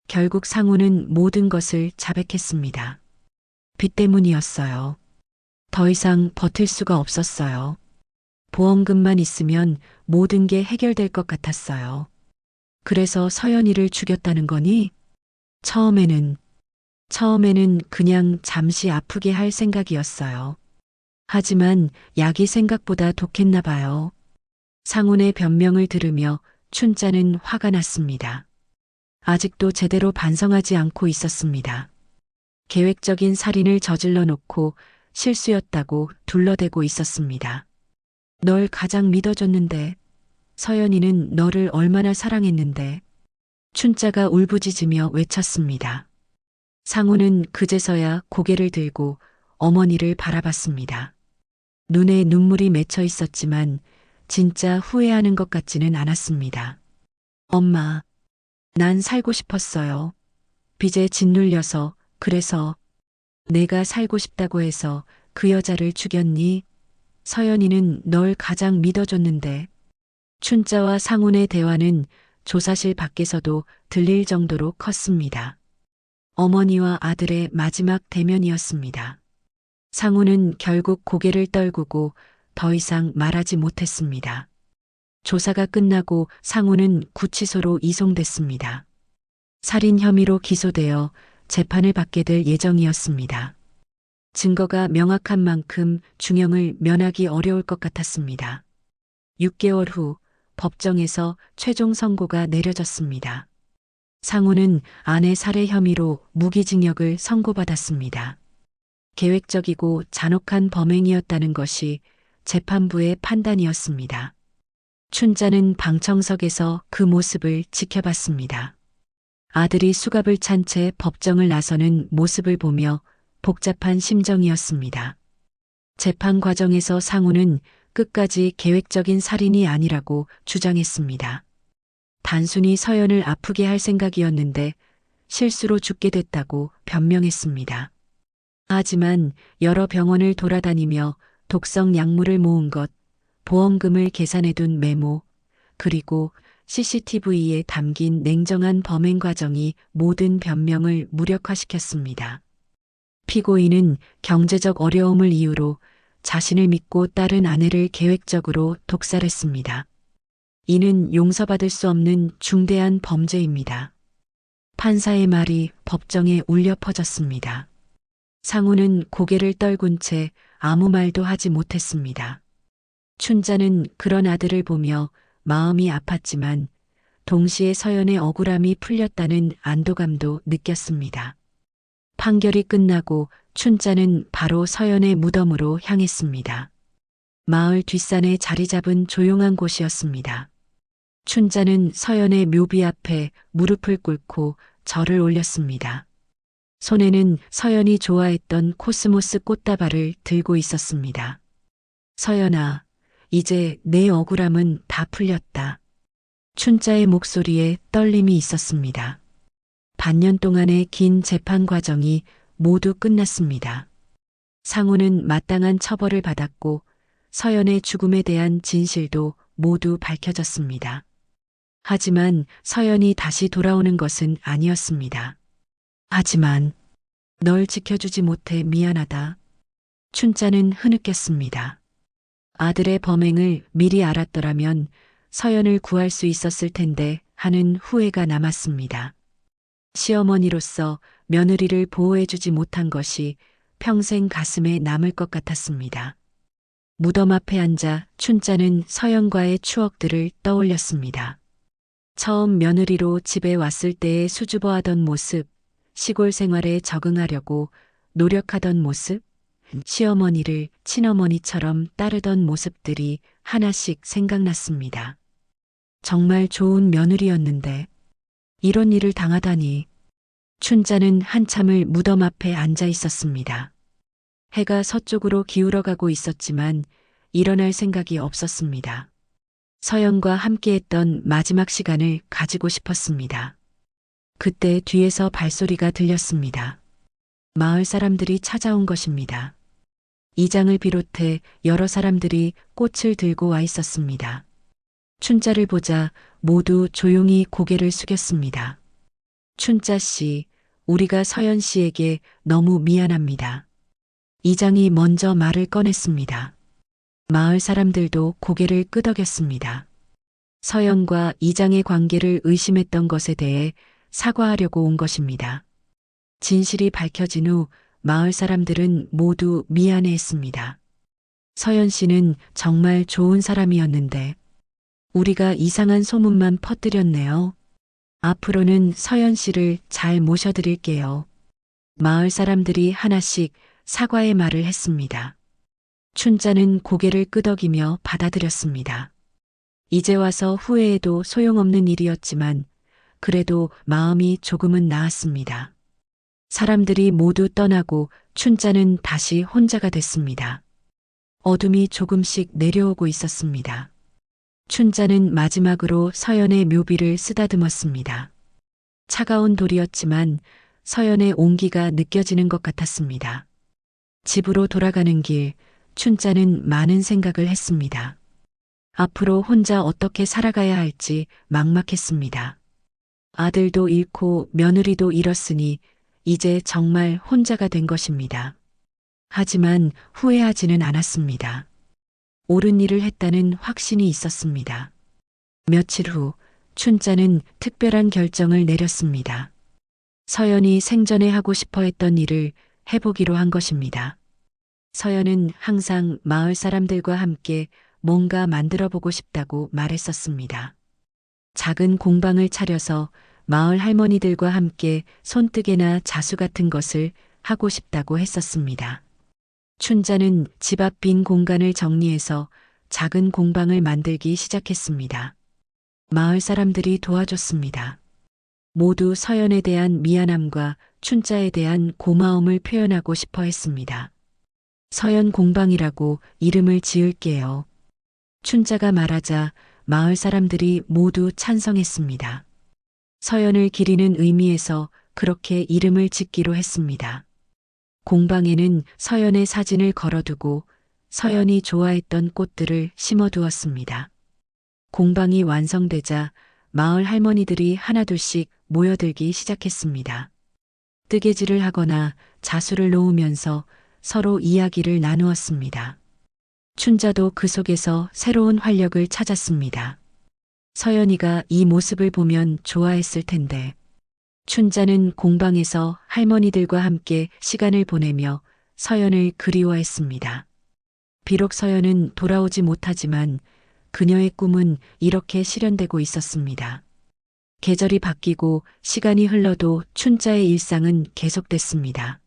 결국 상훈은 모든 것을 자백했습니다. 빚 때문이었어요. 더 이상 버틸 수가 없었어요. 보험금만 있으면 모든 게 해결될 것 같았어요. 그래서 서연이를 죽였다는 거니? 처음에는 그냥 잠시 아프게 할 생각이었어요. 하지만 약이 생각보다 독했나 봐요. 상훈의 변명을 들으며 춘자는 화가 났습니다. 아직도 제대로 반성하지 않고 있었습니다. 계획적인 살인을 저질러 놓고 실수였다고 둘러대고 있었습니다. 널 가장 믿어줬는데, 서연이는 너를 얼마나 사랑했는데. 춘자가 울부짖으며 외쳤습니다. 상훈은 그제서야 고개를 들고 어머니를 바라봤습니다. 눈에 눈물이 맺혀 있었지만 진짜 후회하는 것 같지는 않았습니다. 엄마, 난 살고 싶었어요. 빚에 짓눌려서, 그래서 내가 살고 싶다고 해서 그 여자를 죽였니? 서연이는 널 가장 믿어줬는데. 춘자와 상훈의 대화는 조사실 밖에서도 들릴 정도로 컸습니다. 어머니와 아들의 마지막 대면이었습니다. 상훈은 결국 고개를 떨구고 더 이상 말하지 못했습니다. 조사가 끝나고 상훈은 구치소로 이송됐습니다. 살인 혐의로 기소되어 재판을 받게 될 예정이었습니다. 증거가 명확한 만큼 중형을 면하기 어려울 것 같았습니다. 6개월 후 법정에서 최종 선고가 내려졌습니다. 상훈은 아내 살해 혐의로 무기징역을 선고받았습니다. 계획적이고 잔혹한 범행이었다는 것이 재판부의 판단이었습니다. 춘자는 방청석에서 그 모습을 지켜봤습니다. 아들이 수갑을 찬 채 법정을 나서는 모습을 보며 복잡한 심정이었습니다. 재판 과정에서 상훈은 끝까지 계획적인 살인이 아니라고 주장했습니다. 단순히 서연을 아프게 할 생각이었는데 실수로 죽게 됐다고 변명했습니다. 하지만 여러 병원을 돌아다니며 독성 약물을 모은 것, 보험금을 계산해둔 메모, 그리고 CCTV에 담긴 냉정한 범행 과정이 모든 변명을 무력화시켰습니다. 피고인은 경제적 어려움을 이유로 자신을 믿고 따른 아내를 계획적으로 독살했습니다. 이는 용서받을 수 없는 중대한 범죄입니다. 판사의 말이 법정에 울려 퍼졌습니다. 상훈은 고개를 떨군 채 아무 말도 하지 못했습니다. 춘자는 그런 아들을 보며 마음이 아팠지만 동시에 서연의 억울함이 풀렸다는 안도감도 느꼈습니다. 판결이 끝나고 춘자는 바로 서연의 무덤으로 향했습니다. 마을 뒷산에 자리 잡은 조용한 곳이었습니다. 춘자는 서연의 묘비 앞에 무릎을 꿇고 절을 올렸습니다. 손에는 서연이 좋아했던 코스모스 꽃다발을 들고 있었습니다. 서연아, 이제 내 억울함은 다 풀렸다. 춘자의 목소리에 떨림이 있었습니다. 반년 동안의 긴 재판 과정이 모두 끝났습니다. 상훈은 마땅한 처벌을 받았고 서연의 죽음에 대한 진실도 모두 밝혀졌습니다. 하지만 서연이 다시 돌아오는 것은 아니었습니다. 하지만 널 지켜주지 못해 미안하다. 춘자는 흐느꼈습니다. 아들의 범행을 미리 알았더라면 서연을 구할 수 있었을 텐데 하는 후회가 남았습니다. 시어머니로서 며느리를 보호해주지 못한 것이 평생 가슴에 남을 것 같았습니다. 무덤 앞에 앉아 춘자는 서연과의 추억들을 떠올렸습니다. 처음 며느리로 집에 왔을 때의 수줍어하던 모습, 시골 생활에 적응하려고 노력하던 모습, 시어머니를 친어머니처럼 따르던 모습들이 하나씩 생각났습니다. 정말 좋은 며느리였는데 이런 일을 당하다니. 춘자는 한참을 무덤 앞에 앉아 있었습니다. 해가 서쪽으로 기울어가고 있었지만 일어날 생각이 없었습니다. 서연과 함께했던 마지막 시간을 가지고 싶었습니다. 그때 뒤에서 발소리가 들렸습니다. 마을 사람들이 찾아온 것입니다. 이장을 비롯해 여러 사람들이 꽃을 들고 와 있었습니다. 춘자를 보자 모두 조용히 고개를 숙였습니다. 춘자 씨, 우리가 서연 씨에게 너무 미안합니다. 이장이 먼저 말을 꺼냈습니다. 마을 사람들도 고개를 끄덕였습니다. 서연과 이장의 관계를 의심했던 것에 대해 사과하려고 온 것입니다. 진실이 밝혀진 후 마을 사람들은 모두 미안해했습니다. 서연 씨는 정말 좋은 사람이었는데 우리가 이상한 소문만 퍼뜨렸네요. 앞으로는 서연 씨를 잘 모셔드릴게요. 마을 사람들이 하나씩 사과의 말을 했습니다. 춘자는 고개를 끄덕이며 받아들였습니다. 이제 와서 후회해도 소용없는 일이었지만 그래도 마음이 조금은 나았습니다. 사람들이 모두 떠나고 춘자는 다시 혼자가 됐습니다. 어둠이 조금씩 내려오고 있었습니다. 춘자는 마지막으로 서연의 묘비를 쓰다듬었습니다. 차가운 돌이었지만 서연의 온기가 느껴지는 것 같았습니다. 집으로 돌아가는 길, 춘자는 많은 생각을 했습니다. 앞으로 혼자 어떻게 살아가야 할지 막막했습니다. 아들도 잃고 며느리도 잃었으니 이제 정말 혼자가 된 것입니다. 하지만 후회하지는 않았습니다. 옳은 일을 했다는 확신이 있었습니다. 며칠 후 춘자는 특별한 결정을 내렸습니다. 서연이 생전에 하고 싶어 했던 일을 해보기로 한 것입니다. 서연은 항상 마을 사람들과 함께 뭔가 만들어 보고 싶다고 말했었습니다. 작은 공방을 차려서 마을 할머니들과 함께 손뜨개나 자수 같은 것을 하고 싶다고 했었습니다. 춘자는 집 앞 빈 공간을 정리해서 작은 공방을 만들기 시작했습니다. 마을 사람들이 도와줬습니다. 모두 서연에 대한 미안함과 춘자에 대한 고마움을 표현하고 싶어 했습니다. 서연 공방이라고 이름을 지을게요. 춘자가 말하자 마을 사람들이 모두 찬성했습니다. 서연을 기리는 의미에서 그렇게 이름을 짓기로 했습니다. 공방에는 서연의 사진을 걸어두고 서연이 좋아했던 꽃들을 심어두었습니다. 공방이 완성되자 마을 할머니들이 하나둘씩 모여들기 시작했습니다. 뜨개질을 하거나 자수를 놓으면서 서로 이야기를 나누었습니다. 춘자도 그 속에서 새로운 활력을 찾았습니다. 서연이가 이 모습을 보면 좋아했을 텐데. 춘자는 공방에서 할머니들과 함께 시간을 보내며 서연을 그리워했습니다. 비록 서연은 돌아오지 못하지만 그녀의 꿈은 이렇게 실현되고 있었습니다. 계절이 바뀌고 시간이 흘러도 춘자의 일상은 계속됐습니다.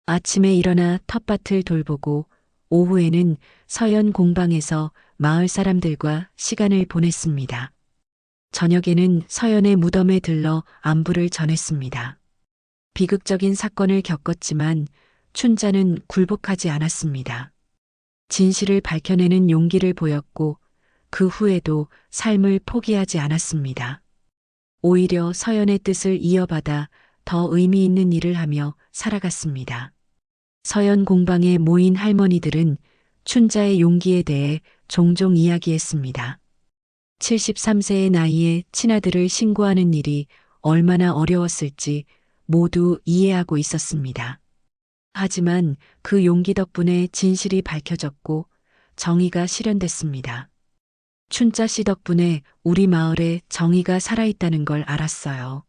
아침에 일어나 텃밭을 돌보고 오후에는 서연 공방에서 마을 사람들과 시간을 보냈습니다. 저녁에는 서연의 무덤에 들러 안부를 전했습니다. 비극적인 사건을 겪었지만 춘자는 굴복하지 않았습니다. 진실을 밝혀내는 용기를 보였고 그 후에도 삶을 포기하지 않았습니다. 오히려 서연의 뜻을 이어받아 더 의미 있는 일을 하며 살아갔습니다. 서연 공방에 모인 할머니들은 춘자의 용기에 대해 종종 이야기했습니다. 73세의 나이에 친아들을 신고하는 일이 얼마나 어려웠을지 모두 이해하고 있었습니다. 하지만 그 용기 덕분에 진실이 밝혀졌고 정의가 실현됐습니다. 춘자 씨 덕분에 우리 마을에 정의가 살아있다는 걸 알았어요.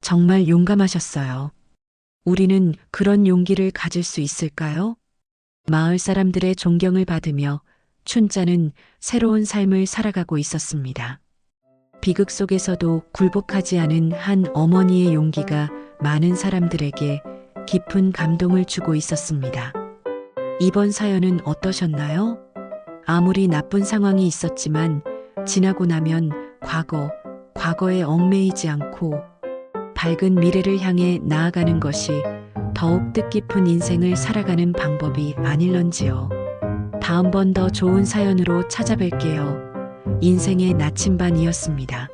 정말 용감하셨어요. 우리는 그런 용기를 가질 수 있을까요? 마을 사람들의 존경을 받으며 춘자는 새로운 삶을 살아가고 있었습니다. 비극 속에서도 굴복하지 않은 한 어머니의 용기가 많은 사람들에게 깊은 감동을 주고 있었습니다. 이번 사연은 어떠셨나요? 아무리 나쁜 상황이 있었지만 지나고 나면 과거에 얽매이지 않고 밝은 미래를 향해 나아가는 것이 더욱 뜻깊은 인생을 살아가는 방법이 아닐런지요. 다음번 더 좋은 사연으로 찾아뵐게요. 인생의 나침반이었습니다.